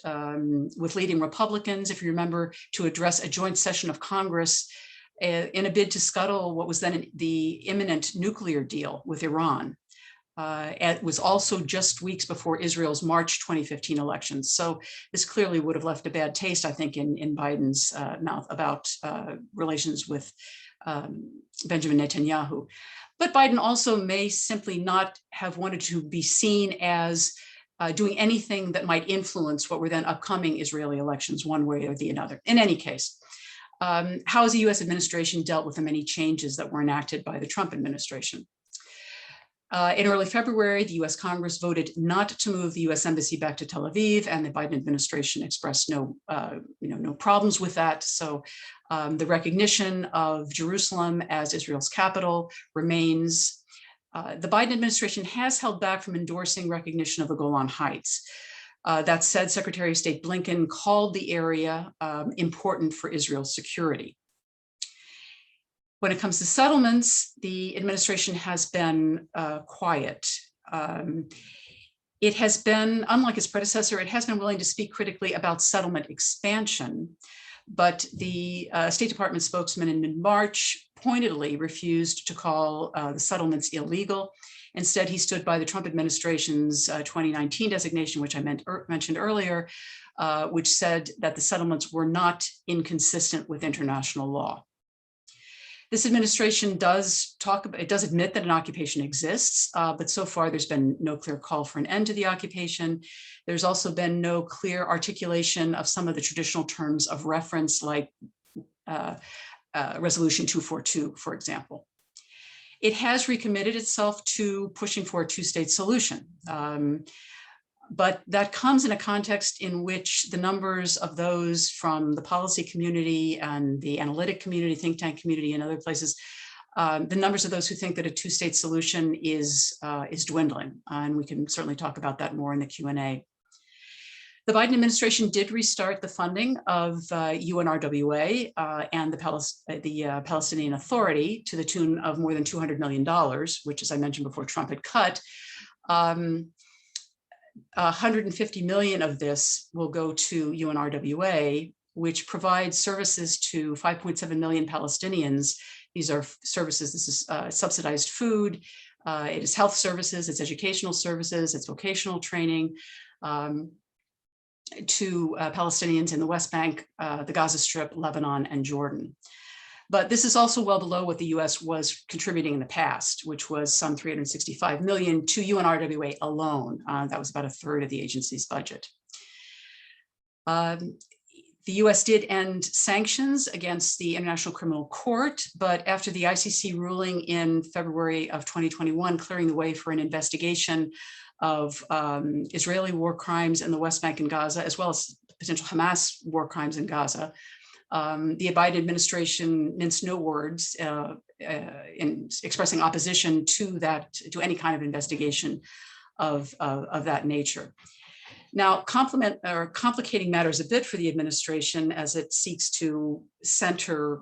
with leading Republicans, if you remember, to address a joint session of Congress in a bid to scuttle what was then the imminent nuclear deal with Iran. It was also just weeks before Israel's March 2015 elections. So this clearly would have left a bad taste, I think, in Biden's mouth about relations with Benjamin Netanyahu. But Biden also may simply not have wanted to be seen as doing anything that might influence what were then upcoming Israeli elections one way or the other. In any case, how has the US administration dealt with the many changes that were enacted by the Trump administration? In early February, the US Congress voted not to move the US Embassy back to Tel Aviv, and the Biden administration expressed no problems with that. So the recognition of Jerusalem as Israel's capital remains. The Biden administration has held back from endorsing recognition of the Golan Heights. That said, Secretary of State Blinken called the area important for Israel's security. When it comes to settlements, the administration has been quiet. It has been, unlike its predecessor, it has been willing to speak critically about settlement expansion, but the State Department spokesman in mid-March pointedly refused to call the settlements illegal. Instead, he stood by the Trump administration's 2019 designation, which I mentioned earlier, which said that the settlements were not inconsistent with international law. This administration does admit that an occupation exists, but so far there's been no clear call for an end to the occupation. There's also been no clear articulation of some of the traditional terms of reference, like Resolution 242, for example. It has recommitted itself to pushing for a two-state solution. But that comes in a context in which the numbers of those from the policy community and the analytic community, think tank community, and other places, the numbers of those who think that a two-state solution is dwindling. And we can certainly talk about that more in the Q&A. The Biden administration did restart the funding of UNRWA and the Palestinian Authority to the tune of more than $200 million, which, as I mentioned before, Trump had cut. 150 million of this will go to UNRWA, which provides services to 5.7 million Palestinians. These are services, this is subsidized food, it is health services, it's educational services, it's vocational training to Palestinians in the West Bank, the Gaza Strip, Lebanon, and Jordan. But this is also well below what the US was contributing in the past, which was some 365 million to UNRWA alone. That was about a third of the agency's budget. The US did end sanctions against the International Criminal Court, but after the ICC ruling in February of 2021, clearing the way for an investigation of Israeli war crimes in the West Bank and Gaza, as well as potential Hamas war crimes in Gaza, the Biden administration minced no words in expressing opposition to any kind of investigation of that nature. Now, complicating matters a bit for the administration as it seeks to center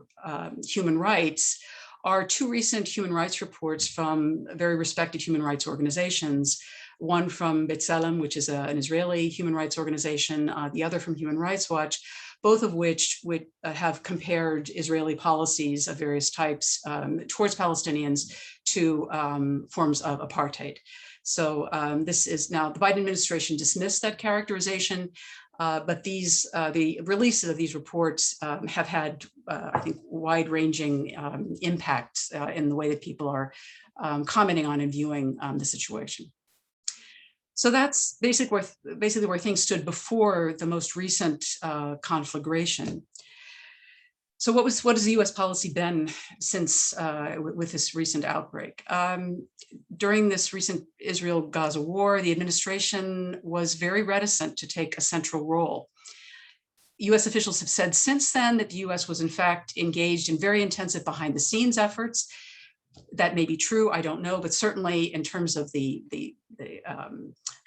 human rights are two recent human rights reports from very respected human rights organizations. One from B'Tselem, which is an Israeli human rights organization, the other from Human Rights Watch, both of which would have compared Israeli policies of various types towards Palestinians to forms of apartheid. So this is now, the Biden administration dismissed that characterization, but the releases of these reports have had, I think, wide-ranging impacts in the way that people are commenting on and viewing the situation. So that's basically where things stood before the most recent conflagration. So what has the U.S. policy been since with this recent outbreak? During this recent Israel-Gaza war, the administration was very reticent to take a central role. U.S. officials have said since then that the U.S. was in fact engaged in very intensive behind-the-scenes efforts. That may be true, I don't know, but certainly in terms of the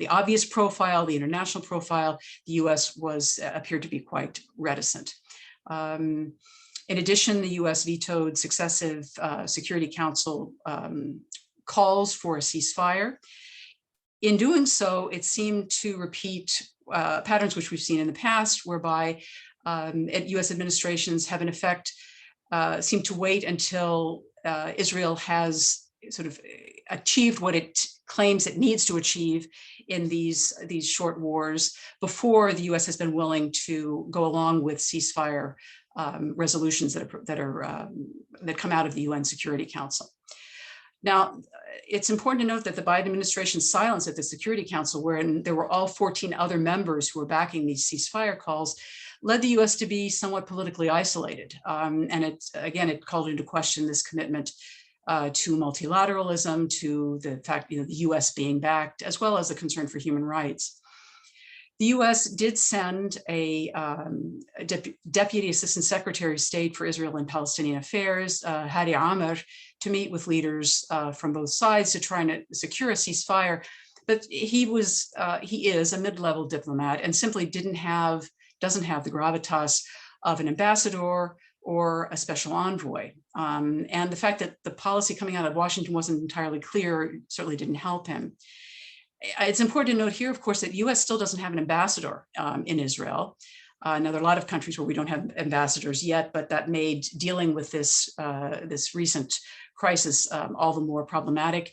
obvious profile, the international profile, the U.S. appeared to be quite reticent. In addition, the U.S. vetoed successive Security Council calls for a ceasefire. In doing so, it seemed to repeat patterns which we've seen in the past, whereby U.S. administrations have in effect seemed to wait until Israel has sort of achieved what it claims it needs to achieve in these short wars before the U.S. has been willing to go along with ceasefire resolutions that come out of the UN Security Council. Now, it's important to note that the Biden administration's silence at the Security Council, wherein there were all 14 other members who were backing these ceasefire calls, led the U.S. to be somewhat politically isolated. And it called into question this commitment to multilateralism, to the fact the U.S. being backed, as well as a concern for human rights. The U.S. did send a Deputy Assistant Secretary of State for Israel and Palestinian Affairs, Hadi Amr, to meet with leaders from both sides to try and secure a ceasefire. But he is a mid-level diplomat and simply doesn't have the gravitas of an ambassador or a special envoy. And the fact that the policy coming out of Washington wasn't entirely clear certainly didn't help him. It's important to note here, of course, that the U.S. still doesn't have an ambassador in Israel. Now, there are a lot of countries where we don't have ambassadors yet, but that made dealing with this recent crisis all the more problematic.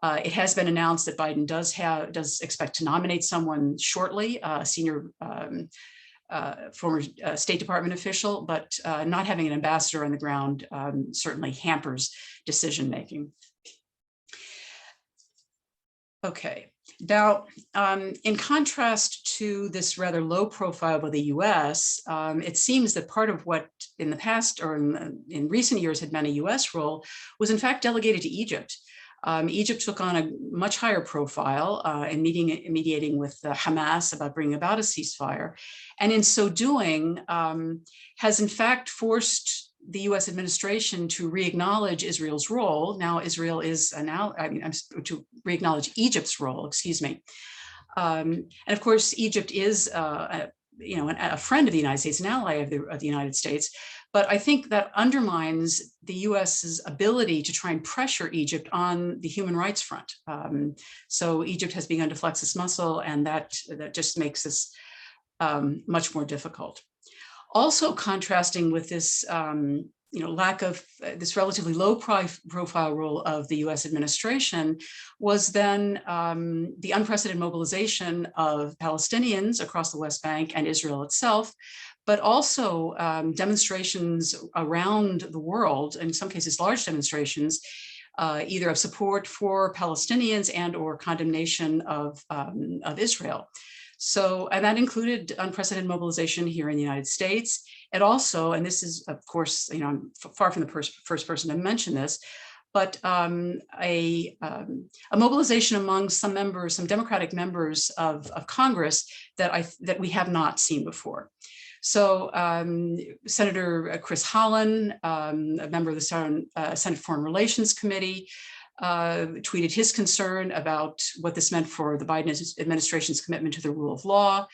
It has been announced that Biden does expect to nominate someone shortly, a senior former State Department official, but not having an ambassador on the ground certainly hampers decision making. Okay. Now, in contrast to this rather low profile by the U.S., it seems that part of what in the past or in recent years had been a U.S. role was in fact delegated to Egypt. Egypt took on a much higher profile in mediating with Hamas about bringing about a ceasefire, and in so doing has in fact forced the U.S. administration to re-acknowledge Israel's role. Now Israel is to re-acknowledge Egypt's role, excuse me. And of course, Egypt is a friend of the United States, an ally of the United States. But I think that undermines the U.S.'s ability to try and pressure Egypt on the human rights front. So Egypt has begun to flex its muscle, and that just makes this much more difficult. Also contrasting with this, lack of this relatively low profile role of the U.S. administration was then the unprecedented mobilization of Palestinians across the West Bank and Israel itself, but also demonstrations around the world, in some cases large demonstrations, either of support for Palestinians and or condemnation of Israel. So, and that included unprecedented mobilization here in the United States. It also, and this is, of course, I'm far from the first person to mention this, but a mobilization among some Democratic members of Congress that we have not seen before. So Senator Chris Holland, a member of the Senate Foreign Relations Committee, tweeted his concern about what this meant for the Biden administration's commitment to the rule of law.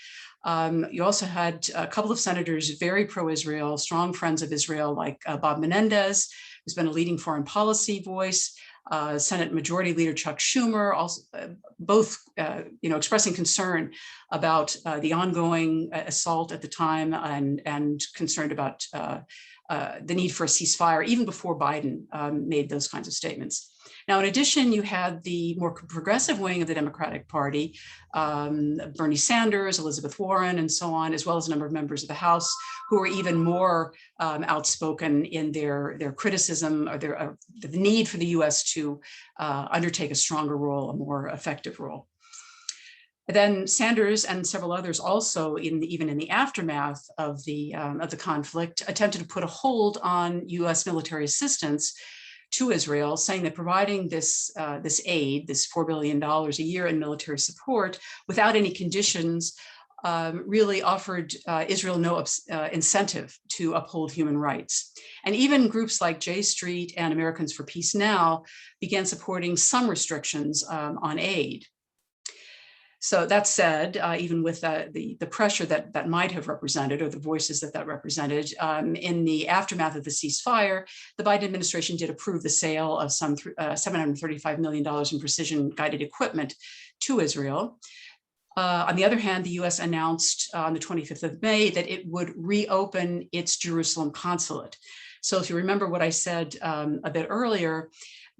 You also had a couple of senators very pro-Israel, strong friends of Israel, like Bob Menendez, who's been a leading foreign policy voice, Senate Majority Leader Chuck Schumer, also both expressing concern about the ongoing assault at the time and concerned about the need for a ceasefire even before Biden made those kinds of statements. Now, in addition, you had the more progressive wing of the Democratic Party, Bernie Sanders, Elizabeth Warren, and so on, as well as a number of members of the House who were even more outspoken in their criticism or the need for the U.S. to undertake a stronger role, a more effective role. Then Sanders and several others also, even in the aftermath of the conflict, attempted to put a hold on U.S. military assistance to Israel, saying that providing this aid, this $4 billion a year in military support, without any conditions, really offered Israel no incentive to uphold human rights. And even groups like J Street and Americans for Peace Now began supporting some restrictions on aid. So that said, even with the pressure that might have represented, or the voices that represented, in the aftermath of the ceasefire, the Biden administration did approve the sale of some $735 million in precision-guided equipment to Israel. On the other hand, the U.S. announced on the 25th of May that it would reopen its Jerusalem consulate. So if you remember what I said a bit earlier,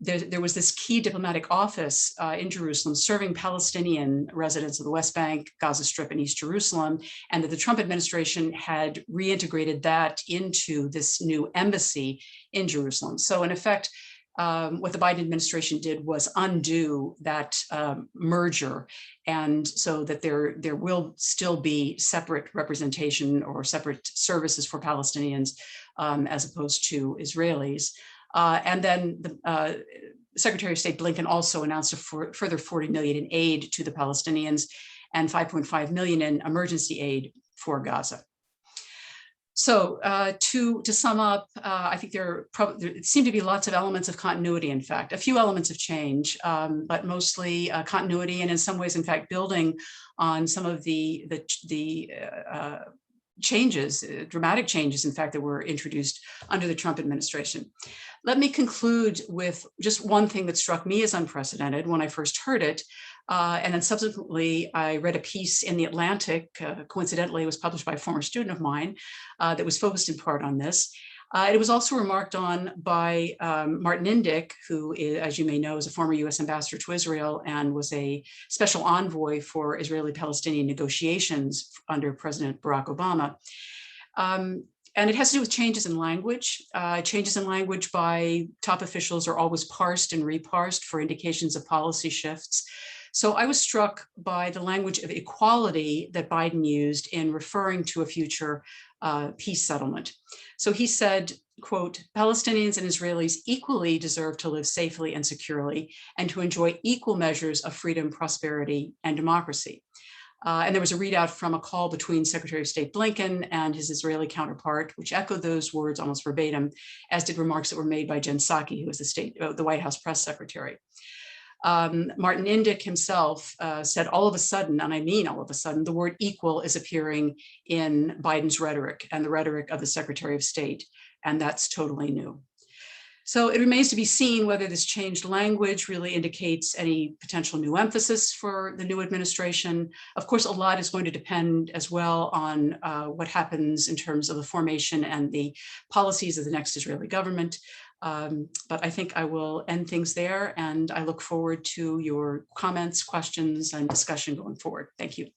there was this key diplomatic office in Jerusalem serving Palestinian residents of the West Bank, Gaza Strip, and East Jerusalem, and that the Trump administration had reintegrated that into this new embassy in Jerusalem. So in effect, what the Biden administration did was undo that merger, and so that there will still be separate representation or separate services for Palestinians as opposed to Israelis. And then the Secretary of State Blinken also announced a further $40 million in aid to the Palestinians and $5.5 million in emergency aid for Gaza. So to sum up, I think there seem to be lots of elements of continuity, in fact, a few elements of change, but mostly continuity, and in some ways, in fact, building on some of the changes, dramatic changes, in fact, that were introduced under the Trump administration. Let me conclude with just one thing that struck me as unprecedented when I first heard it. And then subsequently, I read a piece in The Atlantic, coincidentally, it was published by a former student of mine that was focused in part on this. It was also remarked on by Martin Indyk, who, as you may know, is a former US ambassador to Israel and was a special envoy for Israeli-Palestinian negotiations under President Barack Obama. And it has to do with changes in language. Changes in language by top officials are always parsed and reparsed for indications of policy shifts. So I was struck by the language of equality that Biden used in referring to a future peace settlement. So he said, quote, Palestinians and Israelis equally deserve to live safely and securely and to enjoy equal measures of freedom, prosperity, and democracy. And there was a readout from a call between Secretary of State Blinken and his Israeli counterpart, which echoed those words almost verbatim, as did remarks that were made by Jen Psaki, who was the White House press secretary. Martin Indyk himself said all of a sudden, and I mean all of a sudden, the word equal is appearing in Biden's rhetoric and the rhetoric of the Secretary of State, and that's totally new. So it remains to be seen whether this changed language really indicates any potential new emphasis for the new administration. Of course, a lot is going to depend as well on what happens in terms of the formation and the policies of the next Israeli government. But I think I will end things there, and I look forward to your comments, questions, and discussion going forward. Thank you.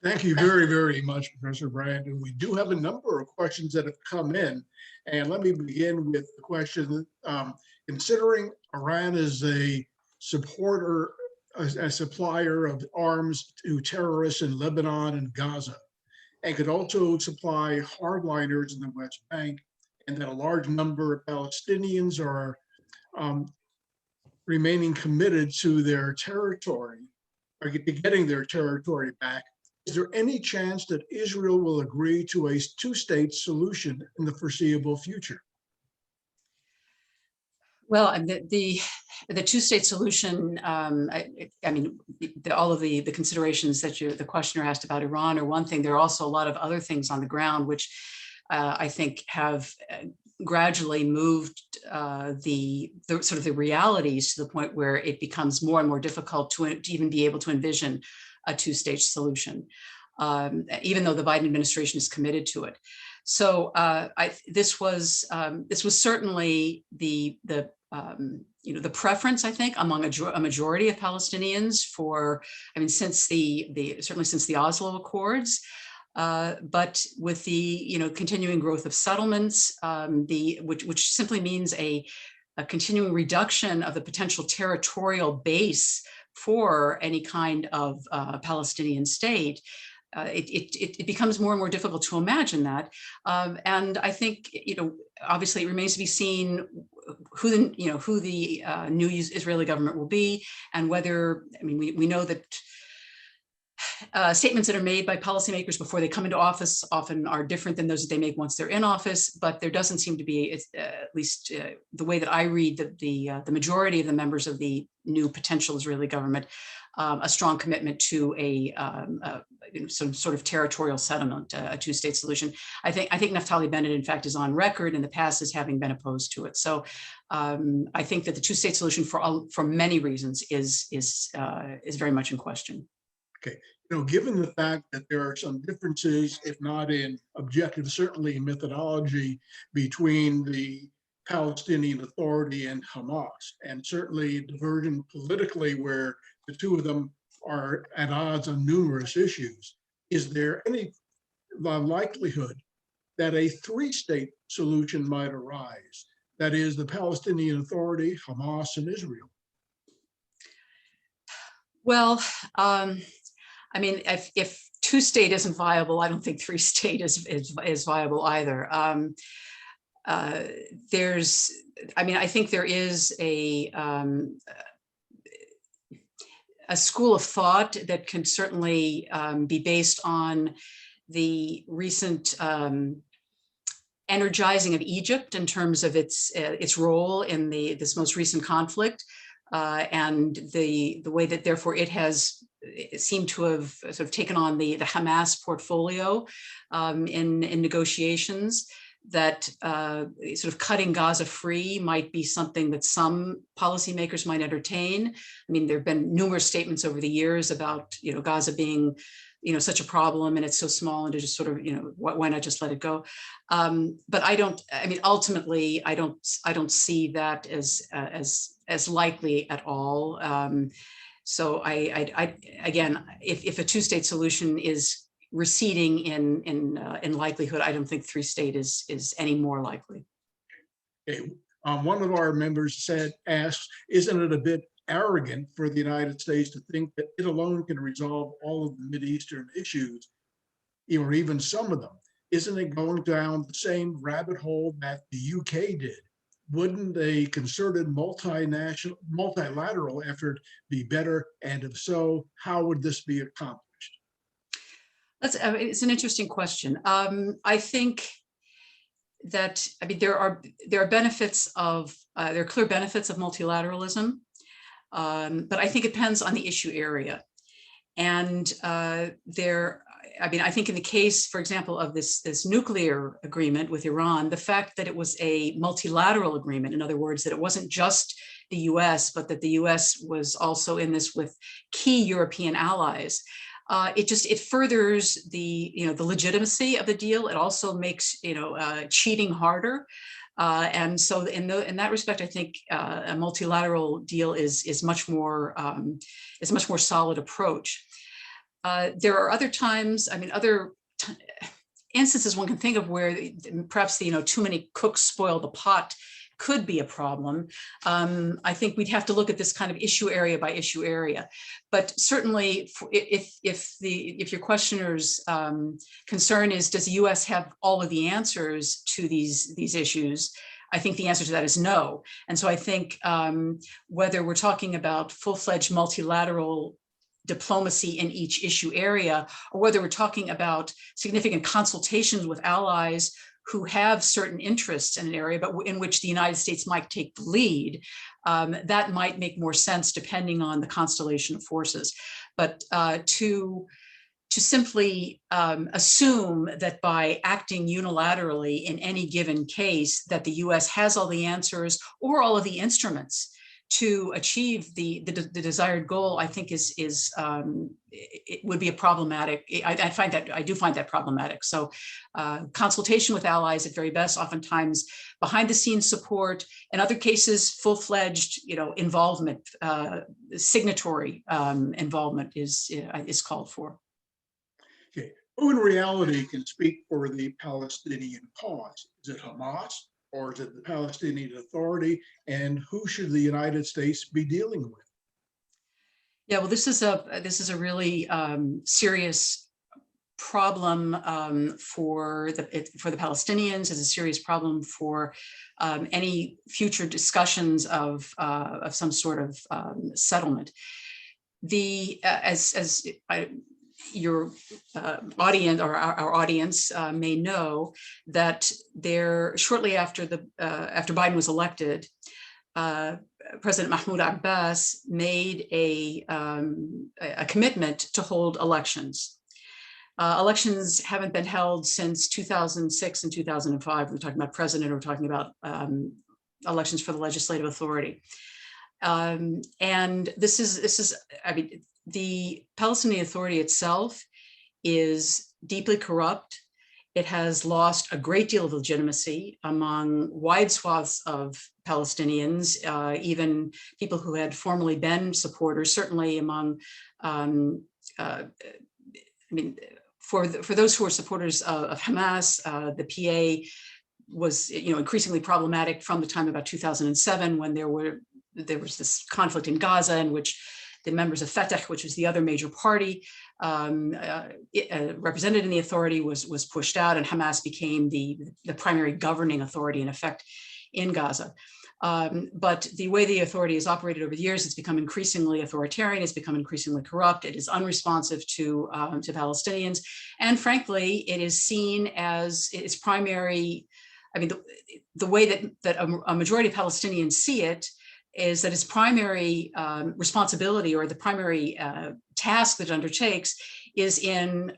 Thank you very, very much, Professor Brand. And we do have a number of questions that have come in. And let me begin with the question, considering Iran is a supporter, a supplier of arms to terrorists in Lebanon and Gaza, and could also supply hardliners in the West Bank, and that a large number of Palestinians are remaining committed to their territory, or getting their territory back, is there any chance that Israel will agree to a two-state solution in the foreseeable future? Well, the two-state solution, I mean, all of the considerations that the questioner asked about Iran are one thing. There are also a lot of other things on the ground, which I think have gradually moved the sort of the realities to the point where it becomes more and more difficult to even be able to envision a two-stage solution. even though the Biden administration is committed to it. So this was certainly the preference, I think, among a majority of Palestinians for, I mean, certainly since the Oslo Accords. But with the continuing growth of settlements, which simply means a continuing reduction of the potential territorial base for any kind of Palestinian state, it becomes more and more difficult to imagine that. And I think, obviously it remains to be seen who the new Israeli government will be, and whether, I mean, we know that statements that are made by policymakers before they come into office often are different than those that they make once they're in office, but there doesn't seem to be, at least the way that I read the majority of the members of the new potential Israeli government, a strong commitment to some sort of territorial settlement, a two-state solution. I think Naftali Bennett, in fact, is on record in the past as having been opposed to it. So I think that the two-state solution, for many reasons, is very much in question. Okay, given the fact that there are some differences, if not in objective, certainly in methodology, between the Palestinian Authority and Hamas, and certainly divergent politically where the two of them are at odds on numerous issues, is there any likelihood that a three-state solution might arise? That is, the Palestinian Authority, Hamas, and Israel? Well, I mean, if two-state isn't viable, I don't think three-state is viable either. I think there is a school of thought that can certainly be based on the recent energizing of Egypt in terms of its role in this most recent conflict, and the way that therefore it seemed to have sort of taken on the Hamas portfolio in negotiations. That sort of cutting Gaza free might be something that some policymakers might entertain. I mean, there have been numerous statements over the years about Gaza being such a problem and it's so small, and to just sort of why not just let it go? But ultimately I don't see that as likely at all. So again, if a two-state solution is receding in likelihood, I don't think three-state is any more likely. Okay. One of our members asks, isn't it a bit arrogant for the United States to think that it alone can resolve all of the Mideastern issues, or even some of them? Isn't it going down the same rabbit hole that the UK did? Wouldn't a concerted multilateral effort be better? And if so, how would this be accomplished? It's an interesting question. I think that, there are benefits of, there are clear benefits of multilateralism, but I think it depends on the issue area. And I think in the case, for example, of this nuclear agreement with Iran, the fact that it was a multilateral agreement, in other words, that it wasn't just the US, but that the US was also in this with key European allies, it furthers the legitimacy of the deal. It also makes cheating harder, and so in that respect, I think a multilateral deal is much more solid approach. There are other times, other instances one can think of where perhaps too many cooks spoil the pot could be a problem. I think we'd have to look at this kind of issue area by issue area. But certainly, if your questioner's concern is, does the U.S. have all of the answers to these issues? I think the answer to that is no. And so I think whether we're talking about full-fledged multilateral diplomacy in each issue area, or whether we're talking about significant consultations with allies who have certain interests in an area, but in which the United States might take the lead, that might make more sense depending on the constellation of forces. But to simply assume that by acting unilaterally in any given case that the US has all the answers or all of the instruments to achieve the desired goal, I think it would be a problematic. I do find that problematic. So consultation with allies at very best, oftentimes behind the scenes support, in other cases, full-fledged, involvement, signatory involvement is called for. Okay, who in reality can speak for the Palestinian cause? Is it Hamas or is it the Palestinian Authority? And who should the United States be dealing with? Yeah, well, this is a really serious problem for the Palestinians. It's a serious problem for any future discussions of some sort of settlement. Your audience or our audience may know that shortly after Biden was elected, President Mahmoud Abbas made a commitment to hold elections. Elections haven't been held since 2006 and 2005. We're talking about president, we're talking about elections for the legislative authority. And this is, I mean, the Palestinian Authority itself is deeply corrupt. It has lost a great deal of legitimacy among wide swaths of Palestinians, even people who had formerly been supporters, certainly among, I mean, for those who are supporters of Hamas, the PA was, increasingly problematic from the time about 2007, when there was this conflict in Gaza in which the members of Fatah, which was the other major party represented in the authority, was pushed out, and Hamas became the primary governing authority in effect in Gaza. But the way the authority has operated over the years, it's become increasingly authoritarian, it's become increasingly corrupt, it is unresponsive to Palestinians, and frankly, it is seen as its primary, I mean, the way that a majority of Palestinians see it is that its primary responsibility, or the primary task that it undertakes, is in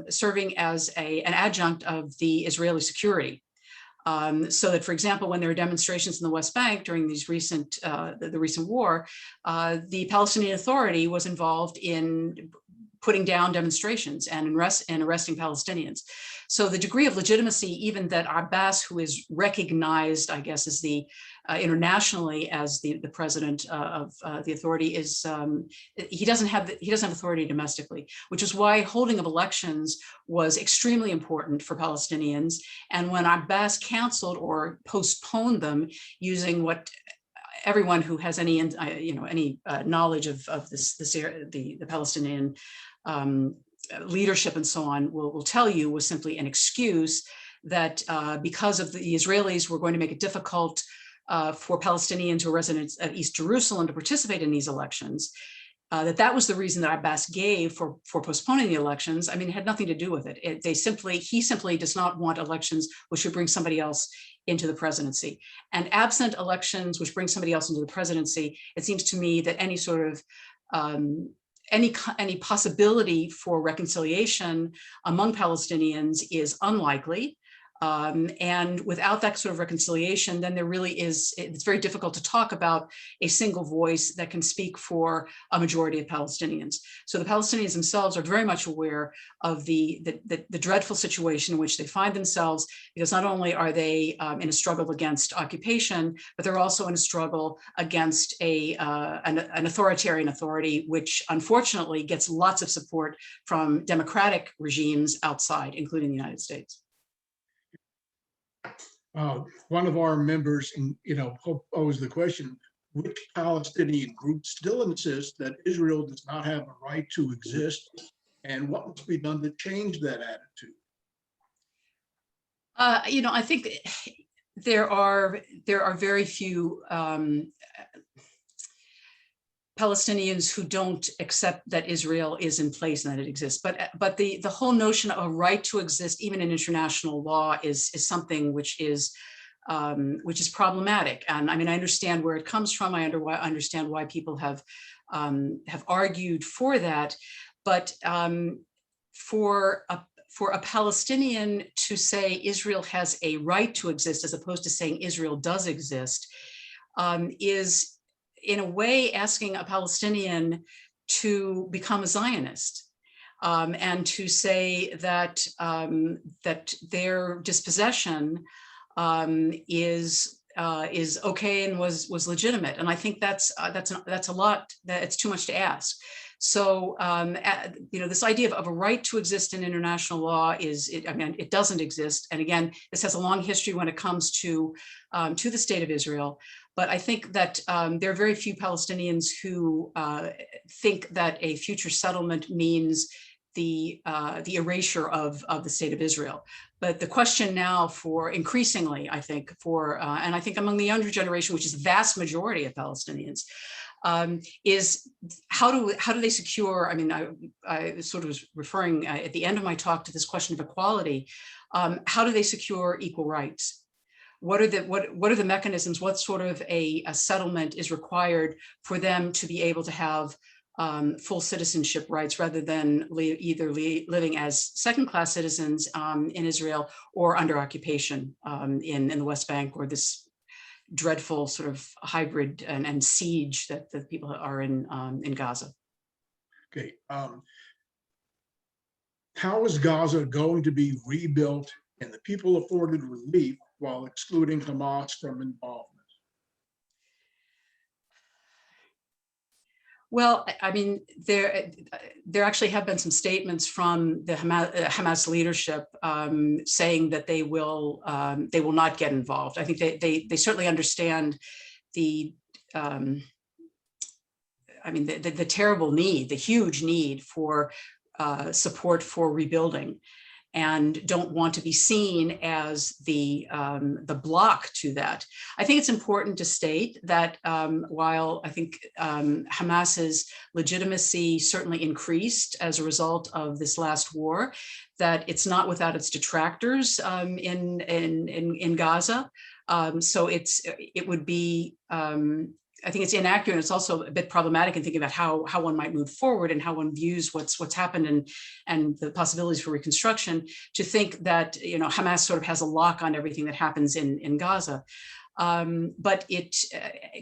serving as an adjunct of the Israeli security. So that, for example, when there are demonstrations in the West Bank during these the recent war, the Palestinian Authority was involved in putting down demonstrations and arresting Palestinians. So the degree of legitimacy, even that Abbas, who is recognized, I guess, as internationally as the president of the authority, is he doesn't have authority domestically, which is why holding of elections was extremely important for Palestinians. And when Abbas canceled or postponed them, using what everyone who has any knowledge of the Palestinian leadership and so on will tell you, was simply an excuse that because of the Israelis were going to make it difficult for Palestinians who are residents of East Jerusalem to participate in these elections, that was the reason that Abbas gave for postponing the elections. I mean, it had nothing to do with it. He simply does not want elections which would bring somebody else into the presidency. And absent elections which bring somebody else into the presidency, it seems to me that any sort of any possibility for reconciliation among Palestinians is unlikely. And without that sort of reconciliation, then it's very difficult to talk about a single voice that can speak for a majority of Palestinians. So the Palestinians themselves are very much aware of the dreadful situation in which they find themselves, because not only are they in a struggle against occupation, but they're also in a struggle against an authoritarian authority, which unfortunately gets lots of support from democratic regimes outside, including the United States. One of our members, posed the question: which Palestinian group still insists that Israel does not have a right to exist, and what must be done to change that attitude? I think there are very few Palestinians who don't accept that Israel is in place and that it exists. But the whole notion of a right to exist, even in international law, is something which is problematic. And I mean, I understand where it comes from. I understand why people have argued for that. But for a Palestinian to say Israel has a right to exist, as opposed to saying Israel does exist, in a way, asking a Palestinian to become a Zionist, and to say that that their dispossession is okay and was legitimate. And I think that's a lot. That it's too much to ask. So this idea of a right to exist in international law it doesn't exist. And again, this has a long history when it comes to the state of Israel. But I think that there are very few Palestinians who think that a future settlement means the erasure of the state of Israel. But the question now for increasingly, I think, and I think among the younger generation, which is the vast majority of Palestinians, is how do they secure? I mean, I sort of was referring at the end of my talk to this question of equality. How do they secure equal rights? What are the mechanisms? What sort of a settlement is required for them to be able to have full citizenship rights, rather than either living as second-class citizens in Israel or under occupation in the West Bank, or this dreadful sort of hybrid and siege that the people are in Gaza? Okay. How is Gaza going to be rebuilt and the people afforded relief while excluding Hamas from involvement? Well, I mean, there actually have been some statements from the Hamas leadership saying that they will not get involved. I think they certainly understand the terrible need, the huge need for support for rebuilding, and don't want to be seen as the block to that. I think it's important to state that while I think Hamas's legitimacy certainly increased as a result of this last war, that it's not without its detractors in Gaza. So it would be. I think it's inaccurate. It's also a bit problematic in thinking about how one might move forward and how one views what's happened and the possibilities for reconstruction, to think that Hamas sort of has a lock on everything that happens in Gaza. But it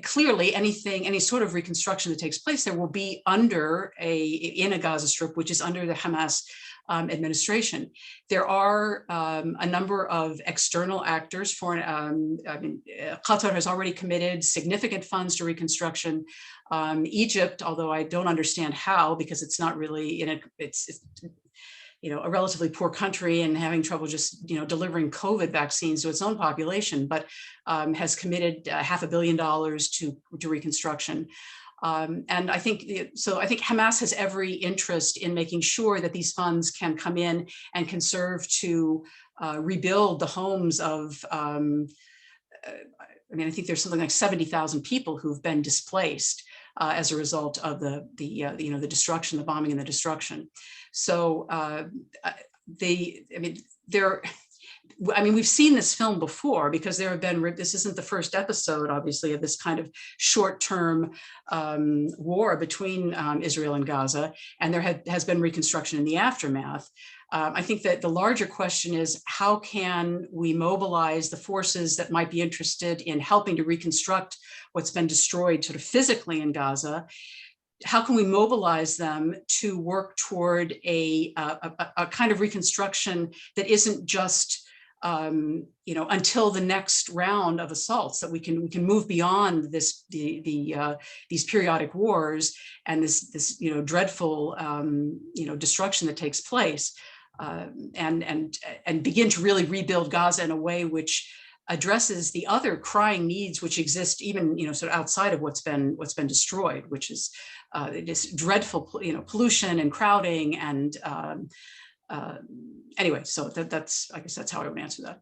clearly any sort of reconstruction that takes place there will be in a Gaza Strip, which is under the Hamas administration. There are a number of external actors. Qatar has already committed significant funds to reconstruction. Egypt, although I don't understand how, because it's not really it's a relatively poor country and having trouble just delivering COVID vaccines to its own population, but has committed $500 million to reconstruction. And I think Hamas has every interest in making sure that these funds can come in and can serve to rebuild the homes of. I think there's something like 70,000 people who've been displaced as a result of the destruction, the bombing and the destruction. So we've seen this film before, because there have been, this isn't the first episode, obviously, of this kind of short-term war between Israel and Gaza, and there has been reconstruction in the aftermath. I think that the larger question is, how can we mobilize the forces that might be interested in helping to reconstruct what's been destroyed sort of physically in Gaza? How can we mobilize them to work toward a kind of reconstruction that isn't just until the next round of assaults, that we can move beyond these periodic wars and this dreadful destruction that takes place, and begin to really rebuild Gaza in a way which addresses the other crying needs which exist even sort of outside of what's been destroyed, which is this dreadful pollution and crowding and anyway, so that's I guess that's how I would answer that.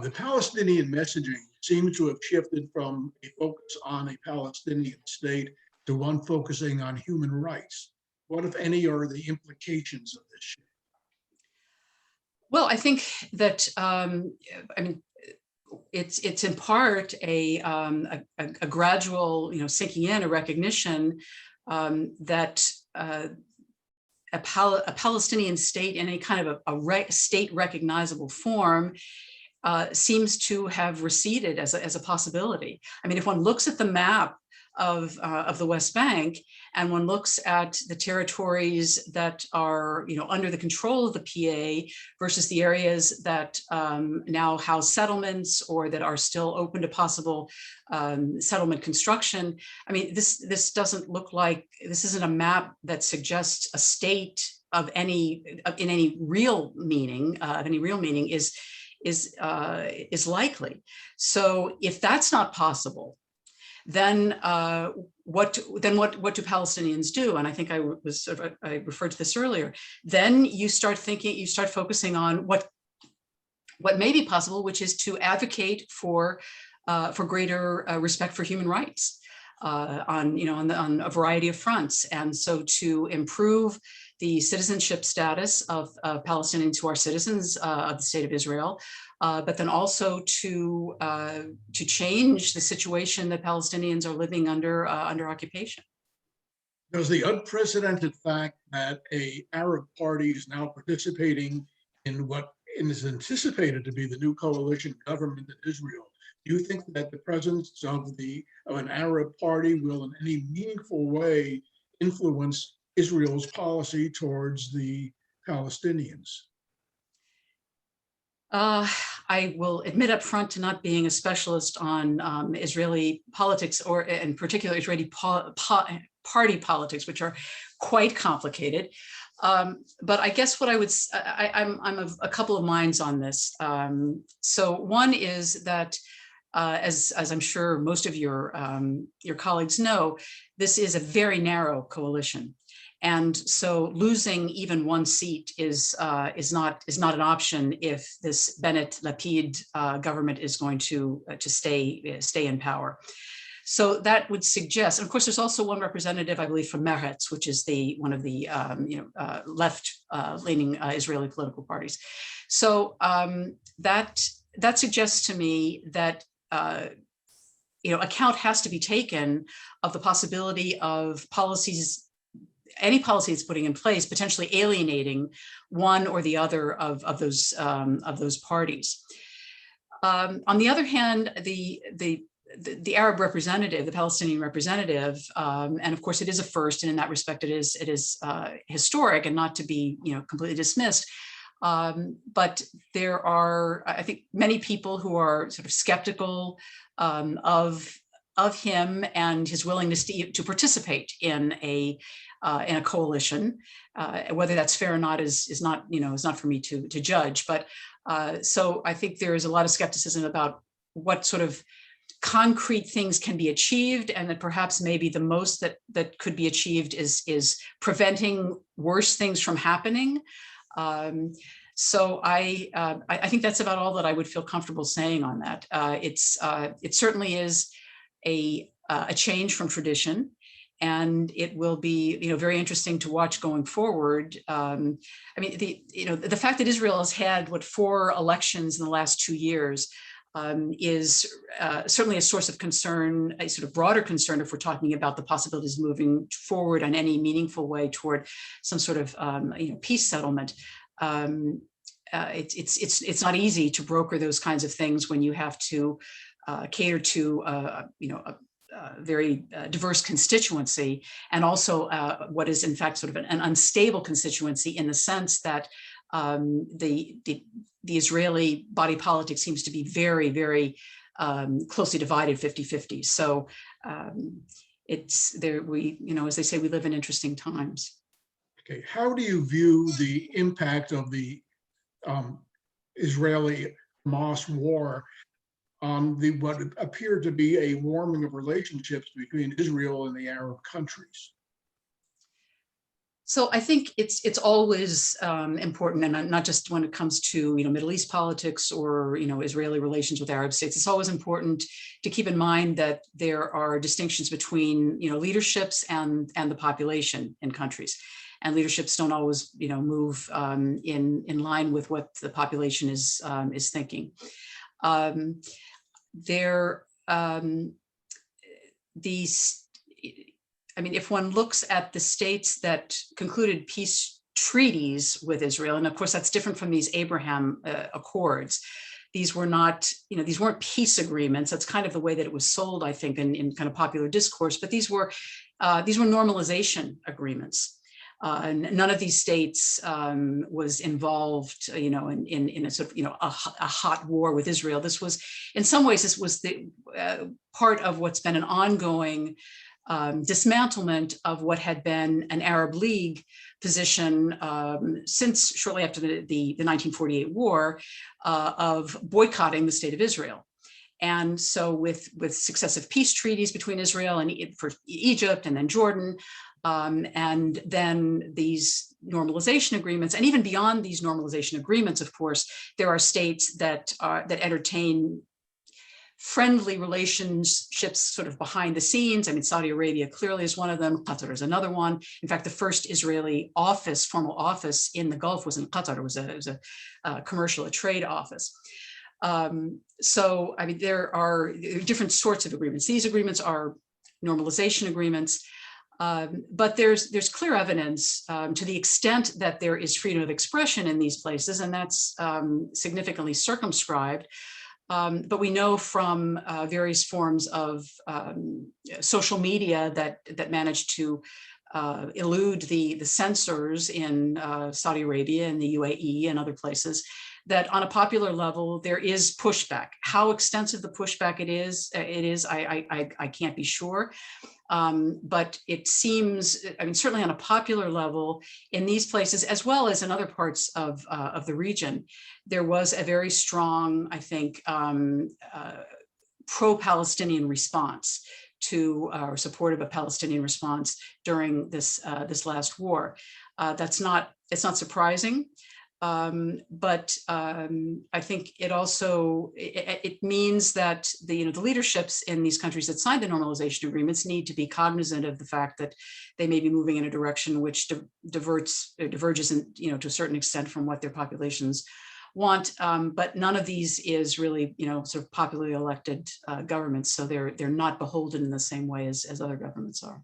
The Palestinian messaging seems to have shifted from a focus on a Palestinian state to one focusing on human rights. What, if any, are the implications of this shift? Well, I think that it's in part a gradual sinking in, a recognition that a Palestinian state in a kind of a state recognizable form seems to have receded as a possibility. I mean, if one looks at the map of the West Bank, and one looks at the territories that are, under the control of the PA versus the areas that now house settlements or that are still open to possible settlement construction. I mean, this doesn't look like, this isn't a map that suggests a state of in any real meaning, is likely. So if that's not possible, then what do Palestinians do? And I think I referred to this earlier. Then you start focusing on what may be possible, which is to advocate for greater respect for human rights on a variety of fronts. And so to improve the citizenship status of Palestinians who are citizens of the state of Israel, but then also to change the situation that Palestinians are living under occupation. Does the unprecedented fact that an Arab party is now participating in what is anticipated to be the new coalition government in Israel, do you think that the presence of an Arab party will in any meaningful way influence Israel's policy towards the Palestinians? I will admit up front to not being a specialist on Israeli politics, or in particular Israeli party politics, which are quite complicated. But I guess what I would, I'm of a couple of minds on this. So one is that, as I'm sure most of your colleagues know, this is a very narrow coalition. And so losing even one seat is not an option if this Bennett-Lapid government is going to stay in power. So that would suggest, and of course, there's also one representative, I believe, from Meretz, which is one of the left-leaning Israeli political parties. So that suggests to me that account has to be taken of the possibility of any policy it's putting in place, potentially alienating one or the other of those parties. On the other hand, the Arab representative, the Palestinian representative, and of course it is a first, and in that respect it is historic and not to be completely dismissed. But there are, I think, many people who are sort of skeptical of him and his willingness to participate in a coalition. Whether that's fair or not is not for me to judge. But so I think there is a lot of skepticism about what sort of concrete things can be achieved, and that perhaps maybe the most that could be achieved is preventing worse things from happening. So I think that's about all that I would feel comfortable saying on that. It certainly is a change from tradition, and it will be very interesting to watch going forward. I mean, the fact that Israel has had 4 elections in the last 2 years is certainly a source of concern, a sort of broader concern if we're talking about the possibilities of moving forward in any meaningful way toward some sort of peace settlement. It's not easy to broker those kinds of things when you have to cater to a very diverse constituency, and also what is in fact sort of an unstable constituency, in the sense that the Israeli body politic seems to be very, very closely divided, 50-50. So it's there. As they say, we live in interesting times. Okay, how do you view the impact of the Israeli-Hamas war on what appeared to be a warming of relationships between Israel and the Arab countries? So I think it's always important, and not just when it comes to Middle East politics or Israeli relations with Arab states. It's always important to keep in mind that there are distinctions between leaderships and the population in countries, and leaderships don't always move in line with what the population is thinking. If one looks at the states that concluded peace treaties with Israel, and of course that's different from these Abraham Accords, These were not, these weren't peace agreements. That's kind of the way that it was sold, I think, in kind of popular discourse. But these were normalization agreements. None of these states was involved, in a sort of, a hot war with Israel. This was, in some ways, this was the part of what's been an ongoing dismantlement of what had been an Arab League position since shortly after the 1948 war of boycotting the state of Israel. And so with successive peace treaties between Israel and for Egypt and then Jordan, and then these normalization agreements, and even beyond these normalization agreements, of course, there are states that entertain friendly relationships sort of behind the scenes. I mean, Saudi Arabia clearly is one of them. Qatar is another one. In fact, the first Israeli formal office in the Gulf was in Qatar. It was a commercial, a trade office. So, I mean, there are different sorts of agreements. These agreements are normalization agreements. But there's clear evidence to the extent that there is freedom of expression in these places, and that's significantly circumscribed. But we know from various forms of social media that managed to elude the censors in Saudi Arabia and the UAE and other places, that on a popular level, there is pushback. How extensive the pushback it is, I can't be sure. But it seems, I mean, certainly on a popular level in these places, as well as in other parts of the region, there was a very strong, I think, pro-Palestinian response to, or supportive of Palestinian response during this last war. It's not surprising. But I think it also, it means that the leaderships in these countries that signed the normalization agreements need to be cognizant of the fact that they may be moving in a direction which diverges to a certain extent from what their populations want. But none of these is really, sort of popularly elected governments. So they're not beholden in the same way as other governments are.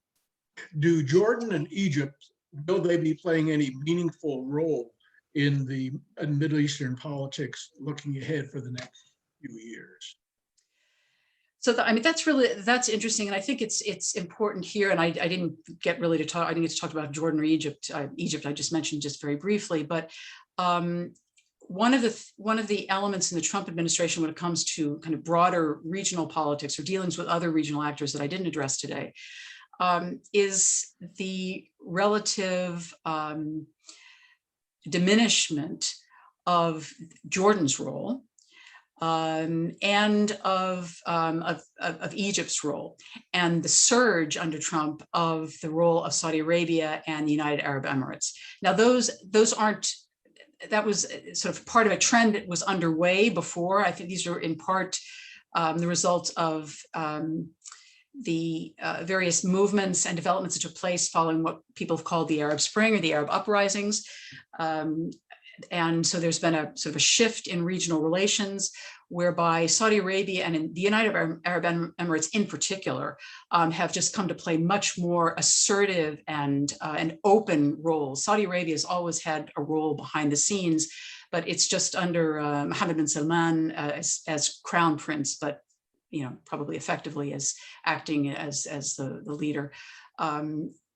Do Jordan and Egypt, will they be playing any meaningful role in Middle Eastern politics looking ahead for the next few years? So I mean, that's interesting, and I think it's important here. And I didn't get really to talk. I didn't get to talk about Jordan or Egypt. Egypt I just mentioned just very briefly, but one of the elements in the Trump administration when it comes to kind of broader regional politics or dealings with other regional actors that I didn't address today is the relative diminishment of Jordan's role and of Egypt's role, and the surge under Trump of the role of Saudi Arabia and the United Arab Emirates. Now, those aren't. That was sort of part of a trend that was underway before. I think these are in part the result of the various movements and developments that took place following what people have called the Arab Spring or the Arab uprisings. And so there's been a sort of a shift in regional relations whereby Saudi Arabia and the United Arab Emirates in particular have just come to play much more assertive and open roles. Saudi Arabia has always had a role behind the scenes, but it's just under Mohammed bin Salman as crown prince, but probably effectively as acting as the leader.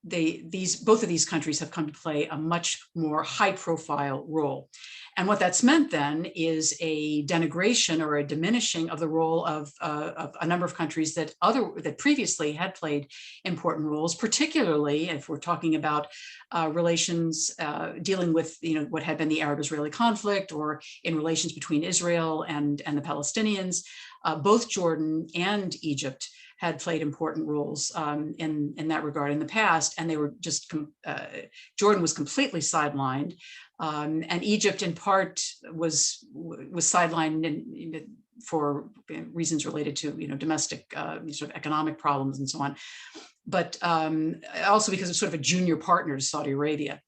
Both of these countries have come to play a much more high-profile role. And what that's meant then is a denigration or a diminishing of the role of a number of countries that previously had played important roles, particularly if we're talking about relations dealing with what had been the Arab-Israeli conflict, or in relations between Israel and the Palestinians. Both Jordan and Egypt had played important roles in that regard in the past, and they were just Jordan was completely sidelined, and Egypt in part was sidelined for reasons related to domestic sort of economic problems and so on, but also because it's sort of a junior partner to Saudi Arabia.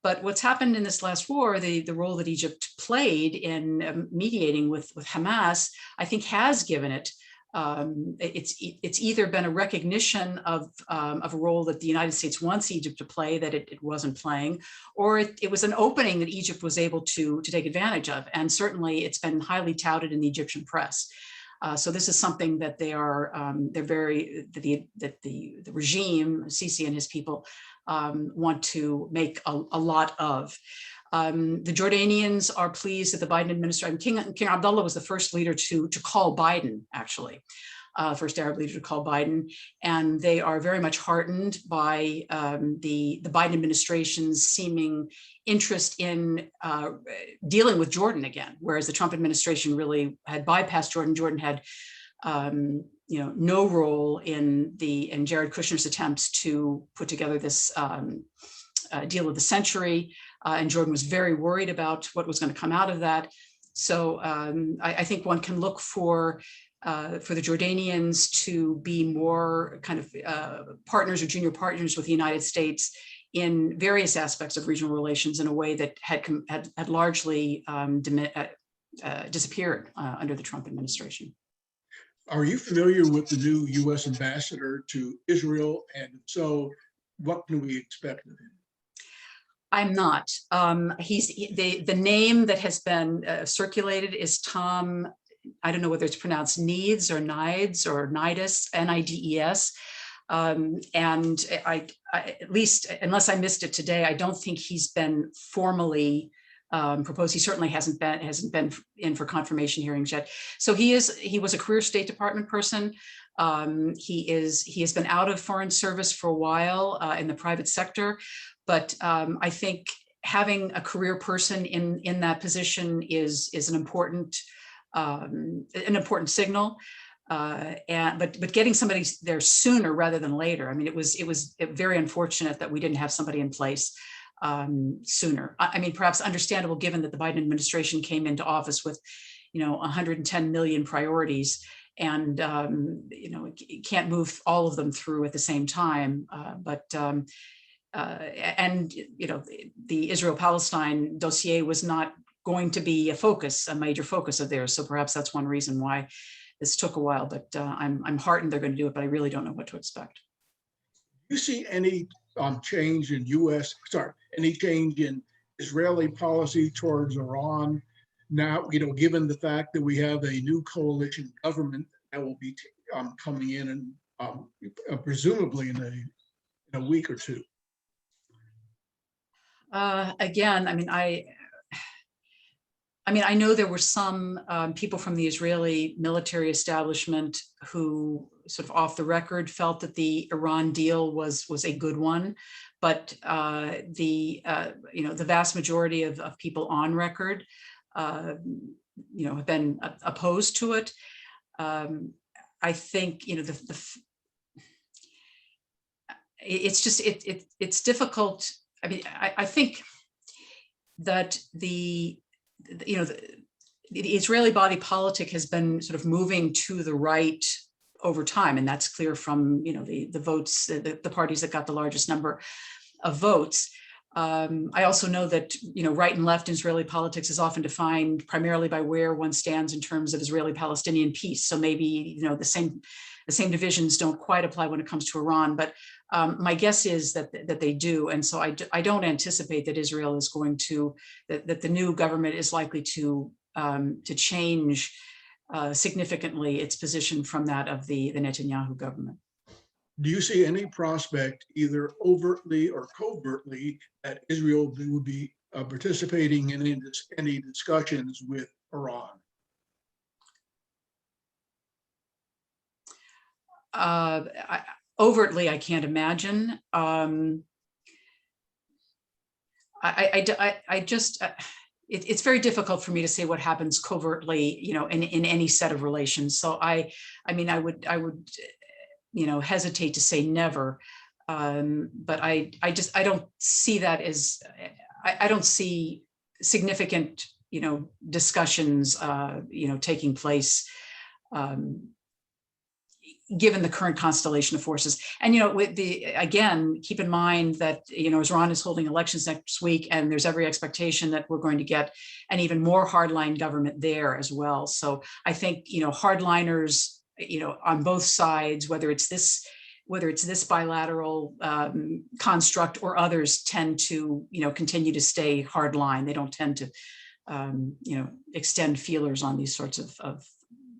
But what's happened in this last war, the role that Egypt played in mediating with Hamas, I think has given it it's either been a recognition of a role that the United States wants Egypt to play that it wasn't playing, or it was an opening that Egypt was able to take advantage of. And certainly it's been highly touted in the Egyptian press. So this is something that they're very, that the regime, Sisi and his people, want to make a lot of. The Jordanians are pleased that the Biden administration, King Abdullah was the first leader to call Biden, actually, first Arab leader to call Biden, and they are very much heartened by the Biden administration's seeming interest in dealing with Jordan again, whereas the Trump administration really had bypassed Jordan. Jordan had no role in Jared Kushner's attempts to put together this deal of the century. And Jordan was very worried about what was going to come out of that. So I think one can look for the Jordanians to be more kind of partners or junior partners with the United States in various aspects of regional relations in a way that had largely disappeared under the Trump administration. Are you familiar with the new U.S. ambassador to Israel? And so what can we expect of him? I'm not. The name that has been circulated is Tom, I don't know whether it's pronounced Nides or Nides or Nides, Nides. And I, at least, unless I missed it today, I don't think he's been formally proposed. He certainly hasn't been in for confirmation hearings yet. So he was a career State Department person. He has been out of foreign service for a while in the private sector, but I think having a career person in that position is an important signal. But getting somebody there sooner rather than later. I mean, it was very unfortunate that we didn't have somebody in place sooner. I mean, perhaps understandable given that the Biden administration came into office with, 110 million priorities, and you can't move all of them through at the same time. And the Israel-Palestine dossier was not going to be a major focus of theirs. So perhaps that's one reason why this took a while. But I'm heartened they're going to do it, but I really don't know what to expect. Do you see any change in any change in Israeli policy towards Iran now, given the fact that we have a new coalition government that will be coming in and presumably in a week or two? Again, I know there were some people from the Israeli military establishment who sort of off the record felt that the Iran deal was a good one, but the vast majority of people on record have been opposed to it. I think it's difficult. I mean, I think that the Israeli body politic has been sort of moving to the right over time, and that's clear from the votes, the parties that got the largest number of votes. I also know that right and left in Israeli politics is often defined primarily by where one stands in terms of Israeli-Palestinian peace. So maybe the same divisions don't quite apply when it comes to Iran, but my guess is that they do. And so I don't anticipate that Israel is going to, that the new government is likely to change significantly its position from that of the Netanyahu government. Do you see any prospect, either overtly or covertly, that Israel would be participating in any discussions with Iran? Overtly, I can't imagine. It's very difficult for me to say what happens covertly, in any set of relations. So I would hesitate to say never, but I don't see that as, I don't see significant, discussions, taking place, given the current constellation of forces. And, again, keep in mind that, Iran is holding elections next week, and there's every expectation that we're going to get an even more hardline government there as well. So I think, hardliners on both sides, whether it's this bilateral construct or others, tend to, continue to stay hard line. They don't tend to, extend feelers on these sorts of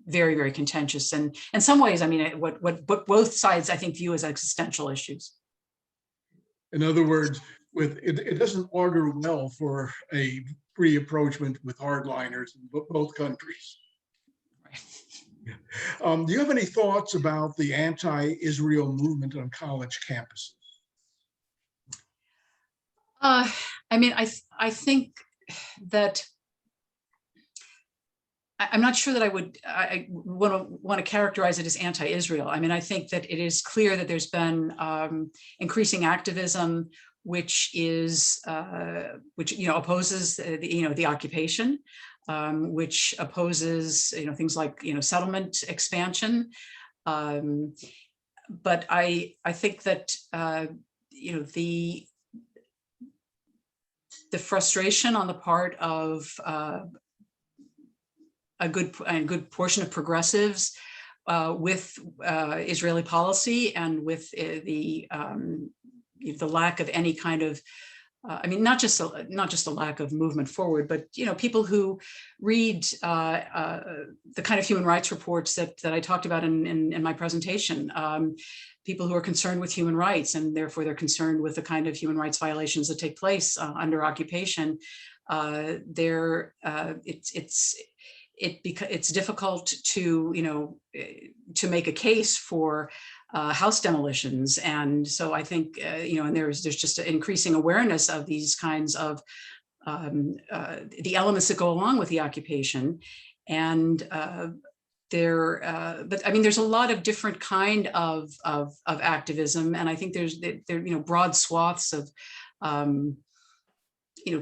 very, very contentious, and in some ways, I mean, what both sides, I think, view as existential issues. In other words, it doesn't augur well for a free approachment with hardliners in both countries. Do you have any thoughts about the anti-Israel movement on college campuses? I mean, I think that I'm not sure that I want to characterize it as anti-Israel. I mean, I think that it is clear that there's been increasing activism, which opposes the occupation, which opposes things like settlement expansion. But I think that the frustration on the part of a good portion of progressives with Israeli policy and with the lack of any kind of, I mean, not just a lack of movement forward, but people who read the kind of human rights reports that I talked about in my presentation, people who are concerned with human rights, and therefore they're concerned with the kind of human rights violations that take place under occupation. It's difficult to make a case for house demolitions, and so I think and there's just an increasing awareness of these kinds of the elements that go along with the occupation, and but I mean, there's a lot of different kind of activism, and I think there broad swaths of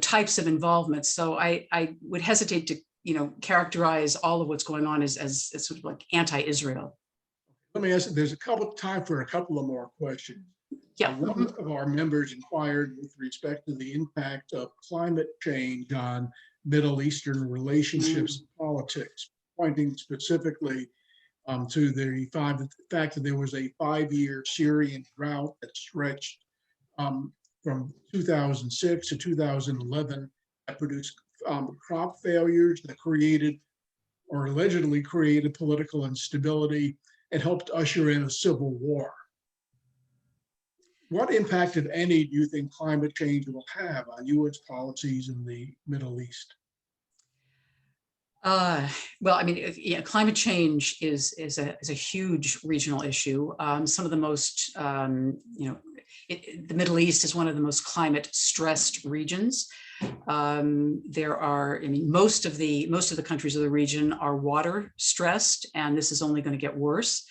types of involvement. So I would hesitate to characterize all of what's going on as sort of like anti-Israel. Let me ask, there's time for a couple of more questions. Yeah. One of our members inquired with respect to the impact of climate change on Middle Eastern relationships and politics, pointing specifically to the fact that there was a 5-year Syrian drought that stretched from 2006 to 2011 that produced crop failures that created or allegedly created political instability and helped usher in a civil war. What impact, if any, do you think climate change will have on U.S. policies in the Middle East? Well, I mean, climate change is a huge regional issue. Some of the most, the Middle East is one of the most climate stressed regions. There are, I mean, most of the countries of the region are water stressed, and this is only going to get worse.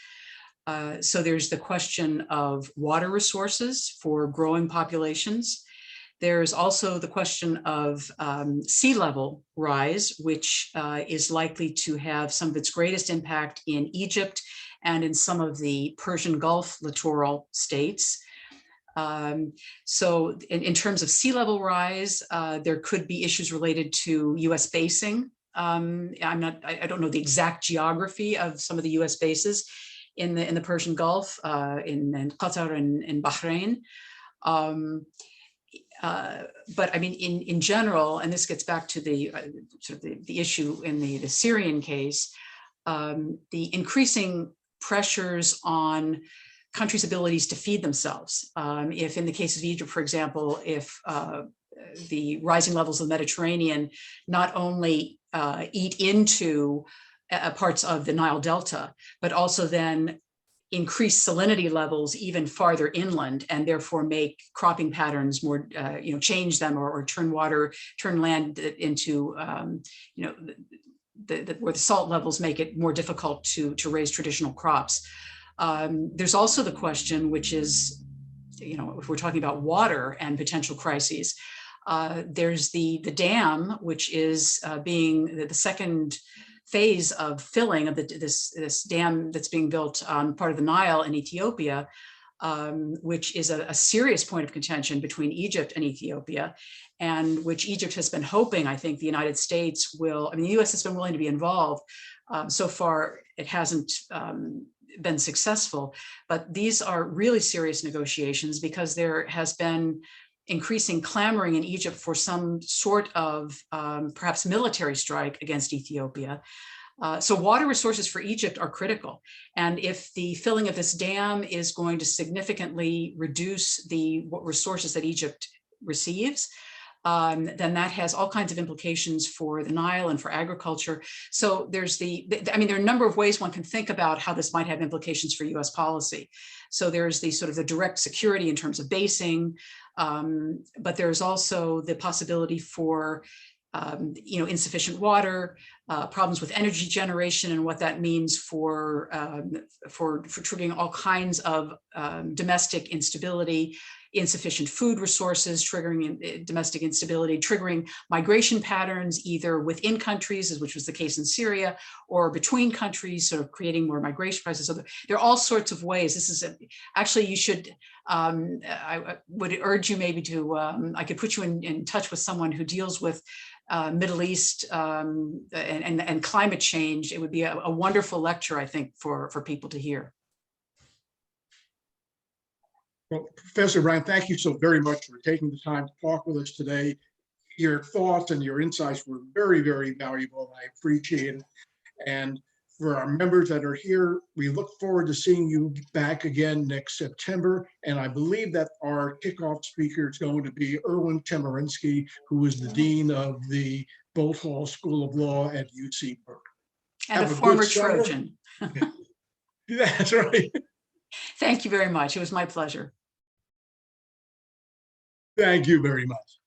So there's the question of water resources for growing populations. There's also the question of sea level rise, which is likely to have some of its greatest impact in Egypt and in some of the Persian Gulf littoral states. So in terms of sea level rise, there could be issues related to US basing. I don't know the exact geography of some of the US bases in the Persian Gulf, in Qatar and in Bahrain. But I mean, in general, and this gets back to the sort of the issue in the Syrian case, the increasing pressures on countries' abilities to feed themselves. If in the case of Egypt, for example, if the rising levels of the Mediterranean not only eat into parts of the Nile Delta, but also then increase salinity levels even farther inland, and therefore make cropping patterns more, change them or turn land into, where the salt levels make it more difficult to raise traditional crops. There's also the question, which is, if we're talking about water and potential crises, there's the dam, which is being the second phase of filling of this dam that's being built on part of the Nile in Ethiopia, which is a serious point of contention between Egypt and Ethiopia, and which Egypt has been hoping, I think the United States will, I mean, the US has been willing to be involved, So far, it hasn't been successful, but these are really serious negotiations because there has been increasing clamoring in Egypt for some sort of perhaps military strike against Ethiopia. So water resources for Egypt are critical. And if the filling of this dam is going to significantly reduce the resources that Egypt receives, then that has all kinds of implications for the Nile and for agriculture. So there's I mean, there are a number of ways one can think about how this might have implications for US policy. So there's the sort of the direct security in terms of basing, but there's also the possibility for insufficient water, problems with energy generation, and what that means for triggering all kinds of domestic instability, insufficient food resources, triggering domestic instability, triggering migration patterns either within countries, which was the case in Syria, or between countries, sort of creating more migration crises. So there are all sorts of ways. This is actually, you should, I would urge you maybe to, I could put you in touch with someone who deals with Middle East and climate change. It would be a wonderful lecture, I think, for people to hear. Well, Professor Brand, thank you so very much for taking the time to talk with us today. Your thoughts and your insights were very, very valuable. I appreciate it. And for our members that are here, we look forward to seeing you back again next September. And I believe that our kickoff speaker is going to be Erwin Chemerinsky, who is the Dean of the Bolt Hall School of Law at UC Berkeley. And Have a a former good summer. Trojan. That's right. Thank you very much. It was my pleasure. Thank you very much.